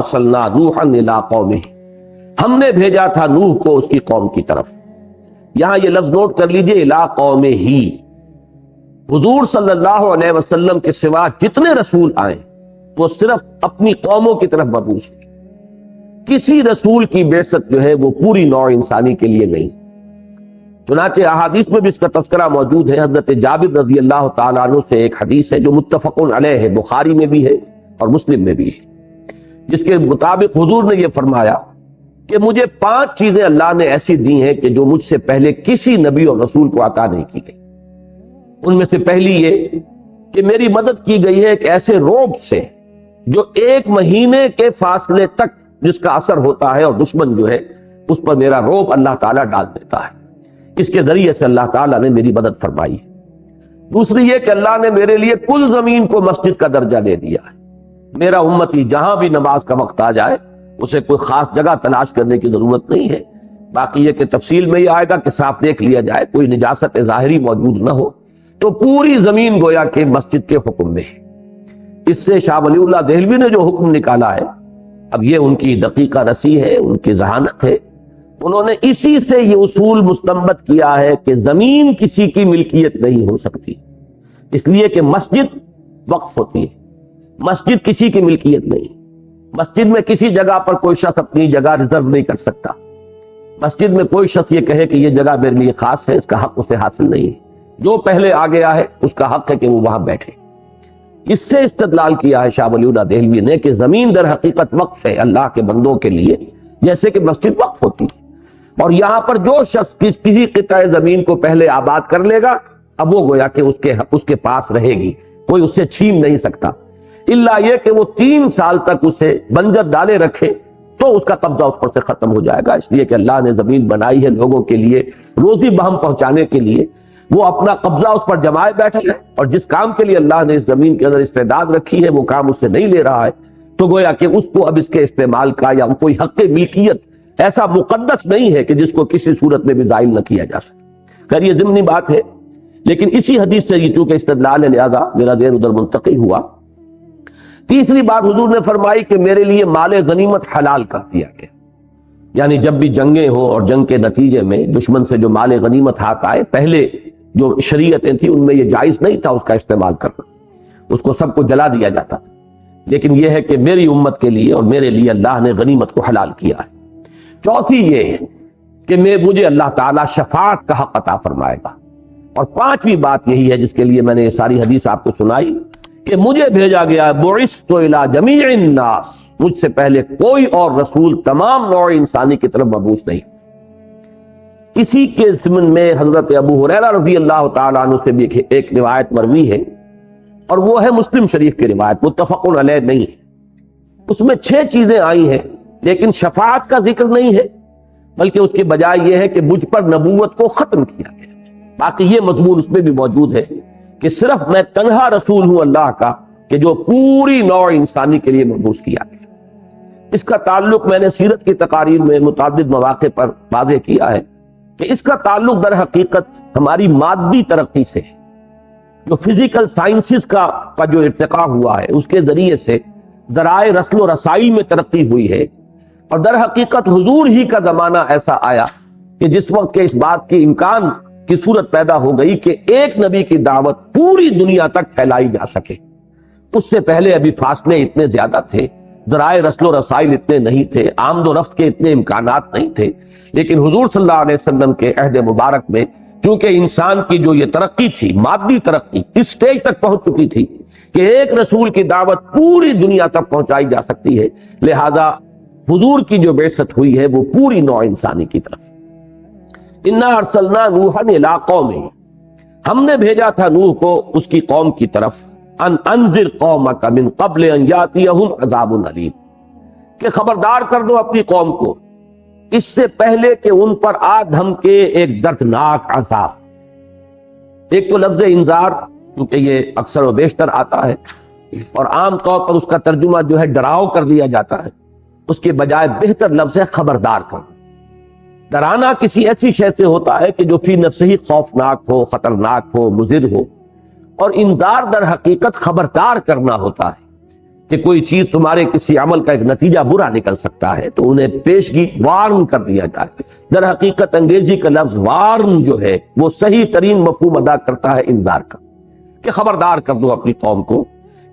ارسلنا نوحا الی قومہ، ہم نے بھیجا تھا نوح کو اس کی قوم کی طرف۔ یہاں یہ لفظ نوٹ کر لیجئے، الی قومہ ہی۔ حضور صلی اللہ علیہ وسلم کے سوا جتنے رسول آئے وہ صرف اپنی قوموں کی طرف مبعوث ہوئے۔ کسی رسول کی بعثت جو ہے وہ پوری نوع انسانی کے لیے نہیں۔ چنانچہ احادیث میں بھی اس کا تذکرہ موجود ہے۔ حضرت جابر رضی اللہ تعالیٰ عنہ سے ایک حدیث ہے جو متفق علیہ ہے، بخاری میں بھی ہے اور مسلم میں بھی ہے، جس کے مطابق حضور نے یہ فرمایا کہ مجھے 5 چیزیں اللہ نے ایسی دی ہیں کہ جو مجھ سے پہلے کسی نبی اور رسول کو عطا نہیں کی گئی۔ ان میں سے پہلی یہ کہ میری مدد کی گئی ہے ایک ایسے روب سے جو 1 مہینے کے فاصلے تک جس کا اثر ہوتا ہے، اور دشمن جو ہے اس پر میرا روب اللہ تعالیٰ ڈال دیتا ہے۔ اس کے ذریعے سے اللہ تعالیٰ نے میری مدد فرمائی۔ دوسری یہ کہ اللہ نے میرے لیے کل زمین کو مسجد کا درجہ دے دیا ہے۔ میرا امتی جہاں بھی نماز کا وقت آ جائے اسے کوئی خاص جگہ تلاش کرنے کی ضرورت نہیں ہے۔ باقی یہ کہ تفصیل میں یہ آئے گا کہ صاف دیکھ لیا جائے، کوئی نجاست ظاہری موجود نہ ہو، تو پوری زمین گویا کہ مسجد کے حکم میں ہے۔ اس سے شاہ ولی اللہ دہلوی نے جو حکم نکالا ہے، اب یہ ان کی دقیقہ رسی ہے، ان کی ذہانت ہے، انہوں نے اسی سے یہ اصول مستنبط کیا ہے کہ زمین کسی کی ملکیت نہیں ہو سکتی، اس لیے کہ مسجد وقف ہوتی ہے، مسجد کسی کی ملکیت نہیں۔ مسجد میں کسی جگہ پر کوئی شخص اپنی جگہ ریزرو نہیں کر سکتا۔ مسجد میں کوئی شخص یہ کہے کہ یہ جگہ میرے لیے خاص ہے، اس کا حق اسے حاصل نہیں ہے۔ جو پہلے آ گیا ہے اس کا حق ہے کہ وہ وہاں بیٹھے۔ اس سے استدلال کیا ہے شاہ ولی اللہ دہلوی نے کہ زمین در حقیقت وقف ہے اللہ کے بندوں کے لیے، جیسے کہ مسجد وقف ہوتی ہے۔ اور یہاں پر جو شخص کسی قطع زمین کو پہلے آباد کر لے گا، اب وہ گویا کہ اس کے پاس رہے گی، کوئی اس سے چھین نہیں سکتا، الا یہ کہ وہ 3 سال تک اسے بنجر ڈالے رکھے تو اس کا قبضہ اس پر سے ختم ہو جائے گا۔ اس لیے کہ اللہ نے زمین بنائی ہے لوگوں کے لیے روزی بہم پہنچانے کے لیے، وہ اپنا قبضہ اس پر جمائے بیٹھا ہے، اور جس کام کے لیے اللہ نے اس زمین کے اندر استعداد رکھی ہے وہ کام اس سے نہیں لے رہا ہے، تو گویا کہ اس کو اب اس کے استعمال کا یا کوئی حق ملکیت ایسا مقدس نہیں ہے کہ جس کو کسی صورت میں بھی زائل نہ کیا جا سکے۔ خیر یہ ضمنی بات ہے، لیکن اسی حدیث سے یہ چونکہ استدلال ہے لہذا میرا ذہن ادھر منتقل ہوا۔ تیسری بات حضور نے فرمائی کہ میرے لیے مال غنیمت حلال کر دیا گیا، یعنی جب بھی جنگیں ہوں اور جنگ کے نتیجے میں دشمن سے جو مال غنیمت ہاتھ آئے، پہلے جو شریعتیں تھیں ان میں یہ جائز نہیں تھا اس کا استعمال کرنا، اس کو سب کو جلا دیا جاتا تھا، لیکن یہ ہے کہ میری امت کے لیے اور میرے لیے اللہ نے غنیمت کو حلال کیا ہے۔ چوتھی یہ ہے کہ مجھے اللہ تعالیٰ شفاعت کا حق عطا فرمائے گا، اور 5ویں بات یہی ہے جس کے لیے میں نے یہ ساری حدیث آپ کو سنائی کہ مجھے بھیجا گیا بعثت الی جمیع الناس، مجھ سے پہلے کوئی اور رسول تمام نوع انسانی کی طرف مبعوث نہیں۔ اسی کے ضمن میں حضرت ابو ہریرہ رضی اللہ تعالیٰ عنہ سے بھی ایک روایت مروی ہے، اور وہ ہے مسلم شریف کی روایت، متفق علیہ نہیں ہے۔ اس میں 6 چیزیں آئی ہیں، لیکن شفاعت کا ذکر نہیں ہے، بلکہ اس کے بجائے یہ ہے کہ مجھ پر نبوت کو ختم کیا گیا۔ باقی یہ مضمون اس میں بھی موجود ہے کہ صرف میں تنہا رسول ہوں اللہ کا کہ جو پوری نوع انسانی کے لیے مبعوث کیا گیا۔ اس کا تعلق میں نے سیرت کی تقاریر میں متعدد مواقع پر واضح کیا ہے کہ اس کا تعلق در حقیقت ہماری مادی ترقی سے ہے۔ جو فزیکل سائنسز کا جو ارتقاء ہوا ہے اس کے ذریعے سے ذرائع رسل و رسائی میں ترقی ہوئی ہے، اور در حقیقت حضور ہی کا زمانہ ایسا آیا کہ جس وقت کے اس بات کی امکان کی صورت پیدا ہو گئی کہ ایک نبی کی دعوت پوری دنیا تک پھیلائی جا سکے۔ اس سے پہلے ابھی فاصلے اتنے زیادہ تھے، ذرائع رسل و رسائل اتنے نہیں تھے، آمد و رفت کے اتنے امکانات نہیں تھے، لیکن حضور صلی اللہ علیہ وسلم کے عہد مبارک میں چونکہ انسان کی جو یہ ترقی تھی، مادی ترقی اس سٹیج تک پہنچ چکی تھی کہ ایک رسول کی دعوت پوری دنیا تک پہنچائی جا سکتی ہے، لہذا حضور کی جو بعثت ہوئی ہے وہ پوری نوع انسانی کی طرف۔ انا ارسلنا نوحا الی قومہ، ہم نے بھیجا تھا نوح کو اس کی قوم کی طرف، ان انذر قومک من قبل ان یاتیہم عذاب علیم، کہ خبردار کر دو اپنی قوم کو اس سے پہلے کہ ان پر آ دھمکے ایک دردناک عذاب۔ ایک تو لفظ انذار کیونکہ یہ اکثر و بیشتر آتا ہے اور عام طور پر اس کا ترجمہ جو ہے ڈراؤ کر دیا جاتا ہے، اس کے بجائے بہتر لفظ ہے خبردار کرنا۔ ڈرانا کسی ایسی شے سے ہوتا ہے کہ جو فی نفسہ ہی خوفناک ہو، خطرناک ہو، مضر ہو، اور انذار در حقیقت خبردار کرنا ہوتا ہے کہ کوئی چیز تمہارے کسی عمل کا ایک نتیجہ برا نکل سکتا ہے تو انہیں پیشگی وارن کر دیا جائے۔ در حقیقت انگریزی کا لفظ وارن جو ہے وہ صحیح ترین مفہوم ادا کرتا ہے انذار کا، کہ خبردار کر دو اپنی قوم کو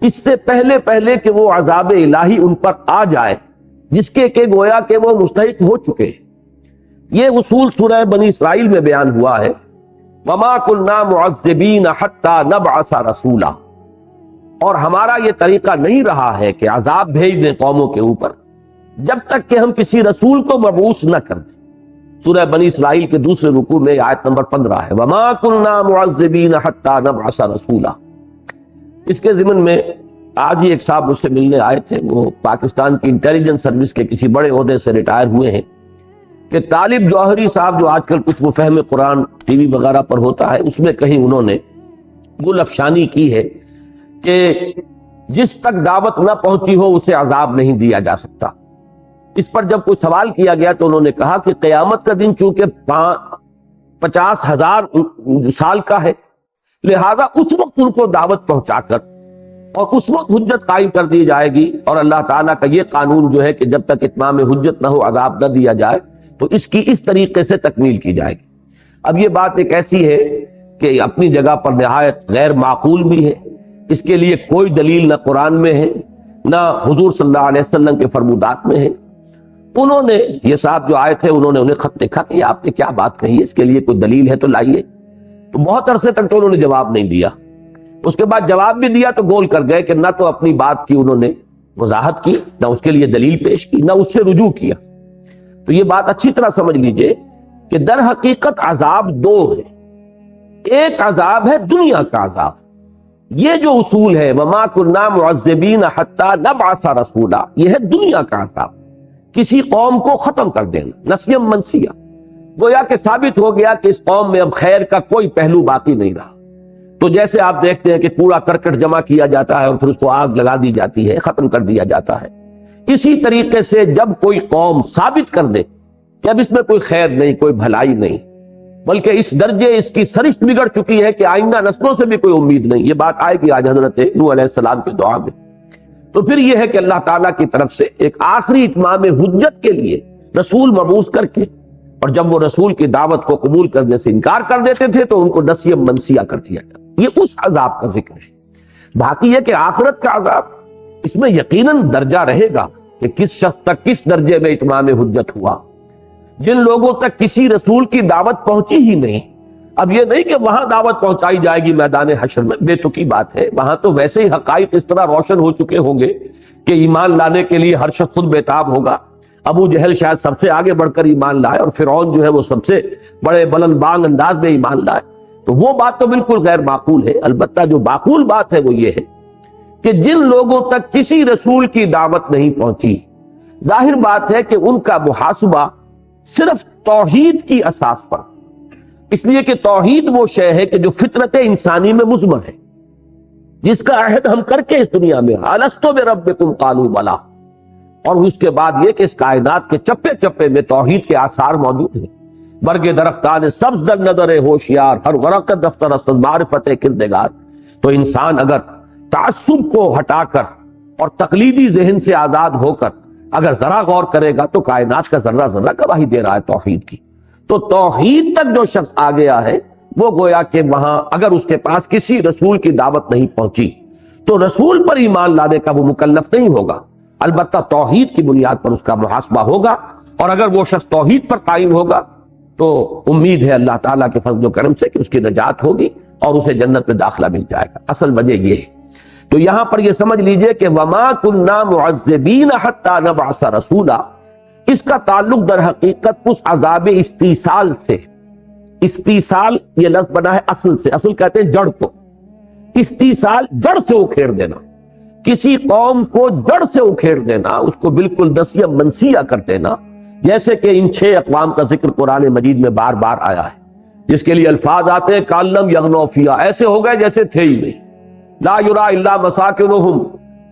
اس سے پہلے پہلے کہ وہ عذاب الہی ان پر آ جائے جس کے کہ گویا کہ وہ مستحق ہو چکے۔ یہ اصول سورہ بنی اسرائیل میں بیان ہوا ہے، وَمَا كُنَّا مُعَذِّبِينَ حَتَّى نَبْعَثَ رَسُولًا، اور ہمارا یہ طریقہ نہیں رہا ہے کہ عذاب بھیج دیں قوموں کے اوپر جب تک کہ ہم کسی رسول کو مبعوث نہ کر دیں۔ سورہ بنی اسرائیل کے دوسرے رکوع میں آیت نمبر 15 ہے، وَمَا كُنَّا مُعَذِّبِينَ حَتَّى نَبْعَثَ رَسُولًا۔ اس کے ضمن میں آج ہی ایک صاحب مجھ سے ملنے آئے تھے، وہ پاکستان کی انٹیلیجنس سروس کے کسی بڑے عہدے سے ریٹائر ہوئے ہیں، کہ طالب جوہری صاحب جو آج کل کچھ وہ فہم قرآن ٹی وی وغیرہ پر ہوتا ہے، اس میں کہیں انہوں نے گل افشانی کی ہے کہ جس تک دعوت نہ پہنچی ہو اسے عذاب نہیں دیا جا سکتا۔ اس پر جب کوئی سوال کیا گیا تو انہوں نے کہا کہ قیامت کا دن چونکہ 50,000 سال کا ہے، لہذا اس وقت ان کو دعوت پہنچا کر اور اس وقت حجت قائم کر دی جائے گی، اور اللہ تعالیٰ کا یہ قانون جو ہے کہ جب تک اتمام حجت نہ ہو عذاب نہ دیا جائے تو اس کی اس طریقے سے تکمیل کی جائے گی۔ اب یہ بات ایک ایسی ہے کہ اپنی جگہ پر نہایت غیر معقول بھی ہے، اس کے لیے کوئی دلیل نہ قرآن میں ہے نہ حضور صلی اللہ علیہ وسلم کے فرمودات میں ہے۔ انہوں نے یہ صاحب جو آئے تھے انہوں نے انہیں خط لکھا کہ آپ نے کیا بات کہی ہے، اس کے لیے کوئی دلیل ہے تو لائیے۔ تو بہت عرصے تک تو انہوں نے جواب نہیں دیا، اس کے بعد جواب بھی دیا تو گول کر گئے کہ نہ تو اپنی بات کی انہوں نے وضاحت کی، نہ اس کے لیے دلیل پیش کی، نہ اس سے رجوع کیا۔ تو یہ بات اچھی طرح سمجھ لیجئے کہ در حقیقت عذاب دو ہے، ایک عذاب ہے دنیا کا عذاب۔ یہ جو اصول ہے وَمَا كُنَّا مُعَذِّبِينَ حَتَّى نَبْعَثَ رَسُولًا، یہ ہے دنیا کا عذاب، کسی قوم کو ختم کر دینا، نسیم منسیہ، گویا کہ ثابت ہو گیا کہ اس قوم میں اب خیر کا کوئی پہلو باقی نہیں رہا۔ تو جیسے آپ دیکھتے ہیں کہ کوڑا کرکٹ جمع کیا جاتا ہے اور پھر اس کو آگ لگا دی جاتی ہے، ختم کر دیا جاتا ہے، اسی طریقے سے جب کوئی قوم ثابت کر دے کہ اب اس میں کوئی خیر نہیں، کوئی بھلائی نہیں، بلکہ اس درجے اس کی سرشت بگڑ چکی ہے کہ آئندہ نسلوں سے بھی کوئی امید نہیں، یہ بات آئے گی آج حضرت نوح علیہ السلام کی دعا میں، تو پھر یہ ہے کہ اللہ تعالیٰ کی طرف سے ایک آخری اتمام حجت کے لیے رسول مبعوث کر کے، اور جب وہ رسول کی دعوت کو قبول کرنے سے انکار کر دیتے تھے تو ان کو نسیم منسیہ کر دیا جاتا۔ یہ اس عذاب کا ذکر ہے۔ باقی یہ کہ آخرت کا عذاب، اس میں یقیناً درجہ رہے گا کہ کس شخص تک کس درجے میں اتمام حجت ہوا۔ جن لوگوں تک کسی رسول کی دعوت پہنچی ہی نہیں، اب یہ نہیں کہ وہاں دعوت پہنچائی جائے گی میدان حشر میں، بے تکی بات ہے، وہاں تو ویسے ہی حقائق اس طرح روشن ہو چکے ہوں گے کہ ایمان لانے کے لیے ہر شخص خود بیتاب ہوگا۔ ابو جہل شاید سب سے آگے بڑھ کر ایمان لائے، اور فرعون جو ہے وہ سب سے بڑے بلند بانگ انداز میں ایمان لائے، تو وہ بات تو بالکل غیر معقول ہے۔ البتہ جو معقول بات ہے وہ یہ ہے کہ جن لوگوں تک کسی رسول کی دعوت نہیں پہنچی، ظاہر بات ہے کہ ان کا محاسبہ صرف توحید کی اساس پر، اس لیے کہ توحید وہ شے ہے کہ جو فطرت انسانی میں مضمر ہے، جس کا عہد ہم کر کے اس دنیا میں الستو بربکم قالوا بلی، اور اس کے بعد یہ کہ اس کائنات کے چپے چپے میں توحید کے آثار موجود ہیں۔ برگ درختان سبز در نظر ہوشیار، ہر ورق دفتر است معرفت کردگار۔ تو انسان اگر تعصب کو ہٹا کر اور تقلیدی ذہن سے آزاد ہو کر اگر ذرا غور کرے گا تو کائنات کا ذرہ ذرہ گواہی دے رہا ہے توحید کی۔ تو توحید تک جو شخص آ گیا ہے وہ گویا کہ وہاں اگر اس کے پاس کسی رسول کی دعوت نہیں پہنچی تو رسول پر ایمان لانے کا وہ مکلف نہیں ہوگا، البتہ توحید کی بنیاد پر اس کا محاسبہ ہوگا، اور اگر وہ شخص توحید پر قائم ہوگا تو امید ہے اللہ تعالیٰ کے فضل و کرم سے کہ اس کی نجات ہوگی اور اسے جنت میں داخلہ مل جائے گا۔ اصل وجہ یہ ہے۔ تو یہاں پر یہ سمجھ لیجئے کہ وَمَا كُنَّا مُعَذِّبِينَ حَتَّى نَبْعَثَ رَسُولًا، اس کا تعلق در حقیقت اس عذاب استیصال سے۔ استیصال یہ لفظ بنا ہے اصل سے، اصل کہتے ہیں جڑ کو، استیصال جڑ سے اکھیڑ دینا، کسی قوم کو جڑ سے اکھیڑ دینا، اس کو بالکل نسیہ منسیہ کر دینا، جیسے کہ ان 6 اقوام کا ذکر قرآن مجید میں بار بار آیا ہے، جس کے لیے الفاظ آتے ہیں کالم یغنو فیہا، ایسے ہو گئے جیسے تھے ہی نہیں، لا یرا الا مساکنہم،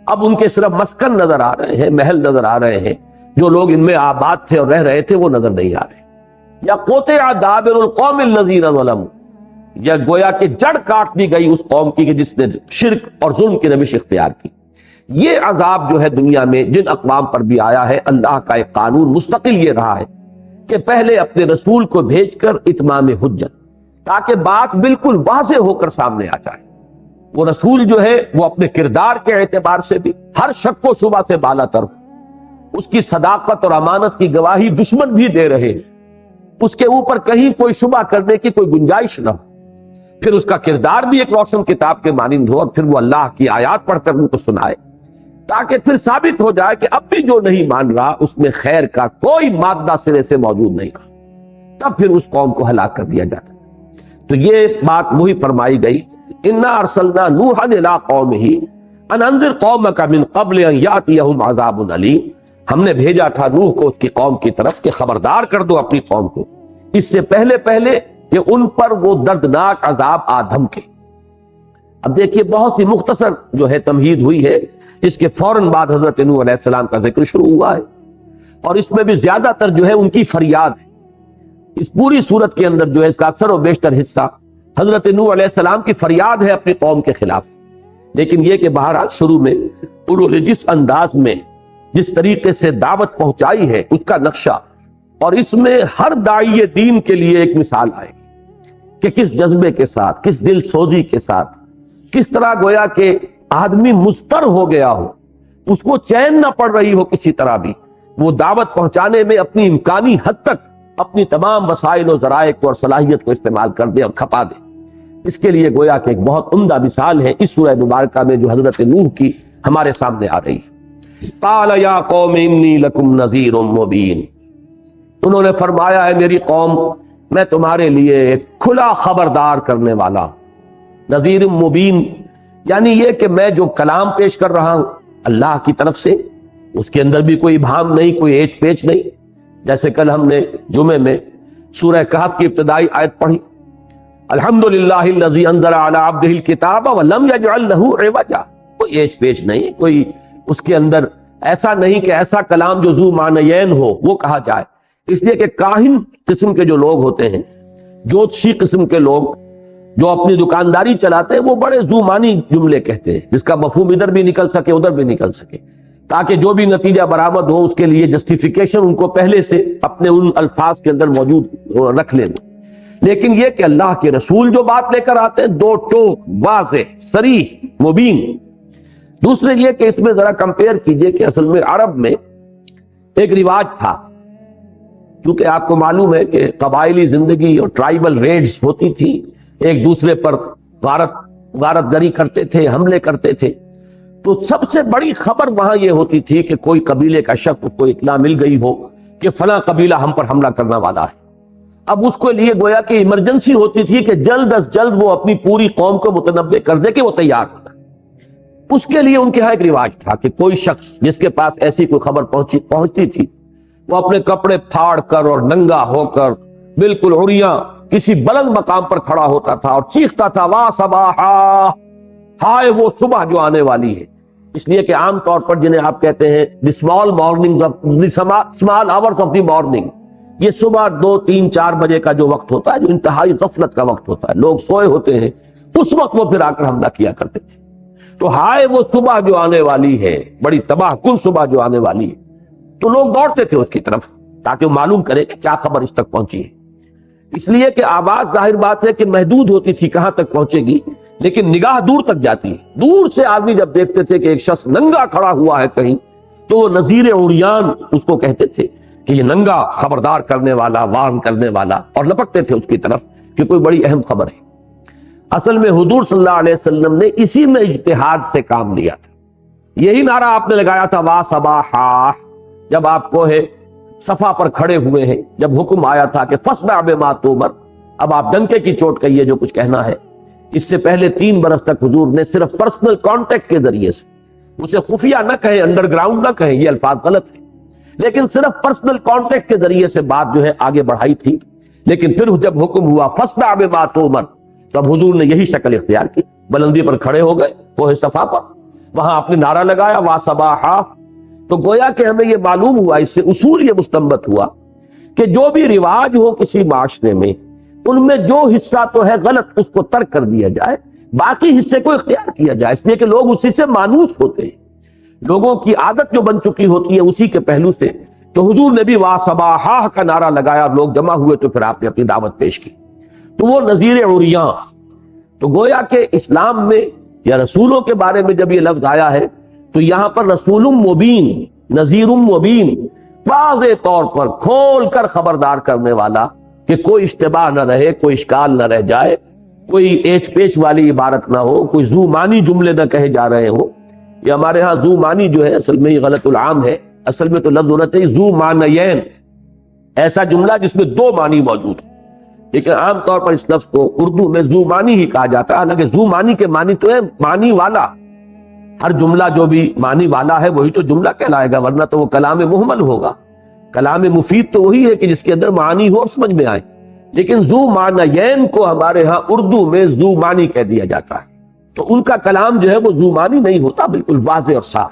اب ان کے صرف مسکن نظر آ رہے ہیں، محل نظر آ رہے ہیں، جو لوگ ان میں آباد تھے اور رہ رہے تھے وہ نظر نہیں آ رہے، یا قطع دابر القوم الذین ظلموا، یا گویا کہ جڑ کاٹ دی گئی اس قوم کی کہ جس نے شرک اور ظلم کی روش اختیار کی، یہ عذاب جو ہے دنیا میں جن اقوام پر بھی آیا ہے، اللہ کا ایک قانون مستقل یہ رہا ہے کہ پہلے اپنے رسول کو بھیج کر اتمام حجت، تاکہ بات بالکل واضح ہو کر سامنے آ جائے۔ وہ رسول جو ہے وہ اپنے کردار کے اعتبار سے بھی ہر شک و شبہ سے بالا تر ہو، اس کی صداقت اور امانت کی گواہی دشمن بھی دے رہے ہیں، اس کے اوپر کہیں کوئی شبہ کرنے کی کوئی گنجائش نہ ہو، پھر اس کا کردار بھی ایک روشن کتاب کے مانند ہو، اور پھر وہ اللہ کی آیات پڑھ کر ان کو سنائے، تاکہ پھر ثابت ہو جائے کہ اب بھی جو نہیں مان رہا اس میں خیر کا کوئی مادہ سرے سے موجود نہیں رہا، تب پھر اس قوم کو ہلاک کر دیا جاتا۔ تو یہ بات وہی فرمائی گئی، انا ارسلنا نوحا الی قومہ ان انذر قومک من قبل ان یاتیہم عذاب علیم، ہم نے بھیجا تھا نوح کو اس کی قوم کی طرف کہ خبردار کر دو اپنی قوم کو اس سے پہلے کہ ان پر وہ دردناک عذاب آدم کے۔ اب دیکھیے بہت ہی مختصر جو ہے تمہید ہوئی ہے، اس کے فوراً بعد حضرت نوح علیہ السلام کا ذکر شروع ہوا ہے، اور اس میں بھی زیادہ تر جو ہے ان کی فریاد ہے۔ اس پوری صورت کے اندر جو ہے اس کا اکثر و بیشتر حصہ حضرت نوح علیہ السلام کی فریاد ہے اپنی قوم کے خلاف، لیکن یہ کہ بہرحال شروع میں انہوں نے جس انداز میں جس طریقے سے دعوت پہنچائی ہے اس کا نقشہ، اور اس میں ہر داعی دین کے لیے ایک مثال آئے گی کہ کس جذبے کے ساتھ، کس دل سوزی کے ساتھ، کس طرح گویا کہ آدمی مضطر ہو گیا ہو، اس کو چین نہ پڑ رہی ہو کسی طرح بھی، وہ دعوت پہنچانے میں اپنی امکانی حد تک اپنی تمام وسائل و ذرائع کو اور صلاحیت کو استعمال کر دے اور کھپا دے۔ اس کے لیے گویا کہ ایک بہت عمدہ مثال ہے اس سورہ مبارکہ میں جو حضرت نوح کی ہمارے سامنے آ رہی ہے۔ قال یا قوم انی لکم نذیر مبین، انہوں نے فرمایا ہے میری قوم میں تمہارے لیے ایک کھلا خبردار کرنے والا، نذیر مبین یعنی یہ کہ میں جو کلام پیش کر رہا ہوں اللہ کی طرف سے، اس کے اندر بھی کوئی ابہام نہیں، کوئی ایچ پیچ نہیں۔ جیسے کل ہم نے جمعے میں سورہ کہف کی ابتدائی آیت پڑھی، الحمدللہ الذی انزل علی عبدہ الکتاب ولم یجعل لہ عوجا، کوئی ایچ پیچ نہیں، کوئی اس کے اندر ایسا نہیں کہ ایسا کلام جو ذو معنیین ہو وہ کہا جائے۔ اس لیے کہ کاہن قسم کے جو لوگ ہوتے ہیں، جوتشی قسم کے لوگ جو اپنی دکانداری چلاتے ہیں، وہ بڑے ذو معنی جملے کہتے ہیں جس کا مفہوم ادھر بھی نکل سکے ادھر بھی نکل سکے، تاکہ جو بھی نتیجہ برآمد ہو اس کے لیے جسٹیفیکیشن ان کو پہلے سے اپنے ان الفاظ کے اندر موجود رکھ لیں۔ لیکن یہ کہ اللہ کے رسول جو بات لے کر آتے ہیں دو ٹوک، واضح، صریح، مبین۔ دوسرے یہ کہ اس میں ذرا کمپیئر کیجئے کہ اصل میں عرب میں ایک رواج تھا، چونکہ آپ کو معلوم ہے کہ قبائلی زندگی اور ٹرائبل ریڈز ہوتی تھی، ایک دوسرے پر غارت گری کرتے تھے، حملے کرتے تھے، تو سب سے بڑی خبر وہاں یہ ہوتی تھی کہ کوئی قبیلے کا شخص کو اطلاع مل گئی ہو کہ فلاں قبیلہ ہم پر حملہ کرنے والا ہے۔ اب اس کے لیے گویا کہ ایمرجنسی ہوتی تھی کہ جلد از جلد وہ اپنی پوری قوم کو متنبع کر دے کہ وہ تیار ہوتا۔ اس کے لیے ان کے ہاں ایک رواج تھا کہ کوئی شخص جس کے پاس ایسی کوئی خبر پہنچتی تھی، وہ اپنے کپڑے پھاڑ کر اور ننگا ہو کر بالکل عریاں کسی بلند مقام پر کھڑا ہوتا تھا اور چیختا تھا واہ صباحا، ہائے وہ صبح جو آنے والی ہے۔ اس لیے کہ عام طور پر جنہیں آپ کہتے ہیں the small morning small hours of the morning, یہ صبح 2، 3، 4 بجے کا جو وقت ہوتا ہے، جو انتہائی غفلت کا وقت ہوتا ہے، لوگ سوئے ہوتے ہیں، اس وقت وہ پھر آ کر حملہ کیا کرتے تھے۔ تو ہائے وہ صبح جو آنے والی ہے، بڑی تباہ کن صبح جو آنے والی ہے، تو لوگ دوڑتے تھے اس کی طرف تاکہ وہ معلوم کرے کہ کیا خبر اس تک پہنچی ہے۔ اس لیے کہ آواز ظاہر بات ہے کہ محدود ہوتی تھی کہاں تک پہنچے گی، لیکن نگاہ دور تک جاتی ہے۔ دور سے آدمی جب دیکھتے تھے کہ ایک شخص ننگا کھڑا ہوا ہے کہیں، تو وہ نذیر عریان اس کو کہتے تھے کہ یہ ننگا خبردار کرنے والا، وارن کرنے والا، اور لپکتے تھے اس کی طرف کہ کوئی بڑی اہم خبر ہے۔ اصل میں حضور صلی اللہ علیہ وسلم نے اسی میں اجتہاد سے کام لیا تھا، یہی نعرہ آپ نے لگایا تھا وا صباحا، جب آپ کوہ صفا پر کھڑے ہوئے ہیں، جب حکم آیا تھا کہ فاصدع بما تؤمر، اب آپ ڈنکے کی چوٹ کہیے جو کچھ کہنا ہے۔ اس سے پہلے 3 برس تک حضور نے صرف پرسنل کانٹیکٹ کے ذریعے سے، اسے خفیہ نہ کہیں، انڈر گراؤنڈ نہ کہیں، یہ الفاظ غلط ہیں، لیکن صرف پرسنل کانٹیکٹ کے ذریعے سے بات جو ہے آگے بڑھائی تھی۔ لیکن پھر جب حکم ہوا فاصدع بما تؤمر، تب حضور نے یہی شکل اختیار کی، بلندی پر کھڑے ہو گئے کوہ صفا پر، وہاں آپ نے نعرہ لگایا وا صباحا۔ تو گویا کہ ہمیں یہ معلوم ہوا، اس سے اصول یہ مستنبط ہوا کہ جو بھی رواج ہو کسی معاشرے میں، ان میں جو حصہ تو ہے غلط اس کو ترک کر دیا جائے، باقی حصے کو اختیار کیا جائے، اس لیے کہ لوگ اسی سے مانوس ہوتے ہیں۔ لوگوں کی عادت جو بن چکی ہوتی ہے اسی کے پہلو سے، تو حضور نے بھی وا صباحا کا نعرہ لگایا، لوگ جمع ہوئے تو پھر آپ نے اپنی دعوت پیش کی، تو وہ نذیر عریاں۔ تو گویا کہ اسلام میں یا رسولوں کے بارے میں جب یہ لفظ آیا ہے تو یہاں پر رسول مبین، نذیر مبین، واضح طور پر کھول کر خبردار کرنے والا کہ کوئی اشتباہ نہ رہے، کوئی اشکال نہ رہ جائے، کوئی ایچ پیچ والی عبارت نہ ہو، کوئی ذو معنی جملے نہ کہے جا رہے ہو۔ یہ ہمارے ہاں ذو معنی جو ہے اصل میں یہ غلط العام ہے، اصل میں تو لفظ ہونا چاہیے ذو معنیین، ایسا جملہ جس میں دو معنی موجود ہو، لیکن عام طور پر اس لفظ کو اردو میں ذو معنی ہی کہا جاتا ہے، حالانکہ ذو معنی کے معنی تو ہے معنی والا، ہر جملہ جو بھی معنی والا ہے وہی تو جملہ کہلائے گا، ورنہ تو وہ کلام محمل ہوگا۔ کلام مفید تو وہی ہے کہ جس کے اندر معانی ہو اور سمجھ میں آئے، لیکن ذو معنیین کو ہمارے ہاں اردو میں ذو معنی کہہ دیا جاتا ہے، تو ان کا کلام جو ہے وہ ذو معنی نہیں ہوتا، بالکل واضح اور صاف۔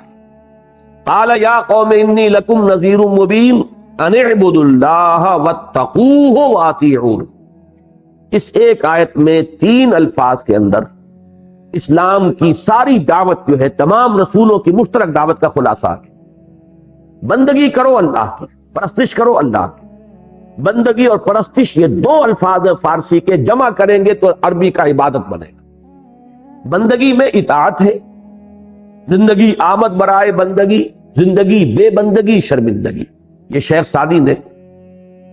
قال یا قوم انی لکم نذیر مبین ان اعبدوا اللہ واتقوہ واطیعون۔ اس ایک آیت میں 3 الفاظ کے اندر اسلام کی ساری دعوت جو ہے، تمام رسولوں کی مشترک دعوت کا خلاصہ ہے۔ بندگی کرو اللہ کی، پرستش کرو اللہ کی۔ بندگی اور پرستش یہ 2 الفاظ فارسی کے، جمع کریں گے تو عربی کا عبادت بنے گا۔ بندگی میں اطاعت ہے، زندگی آمد برائے بندگی، زندگی بے بندگی شرمندگی۔ یہ شیخ سعدی نے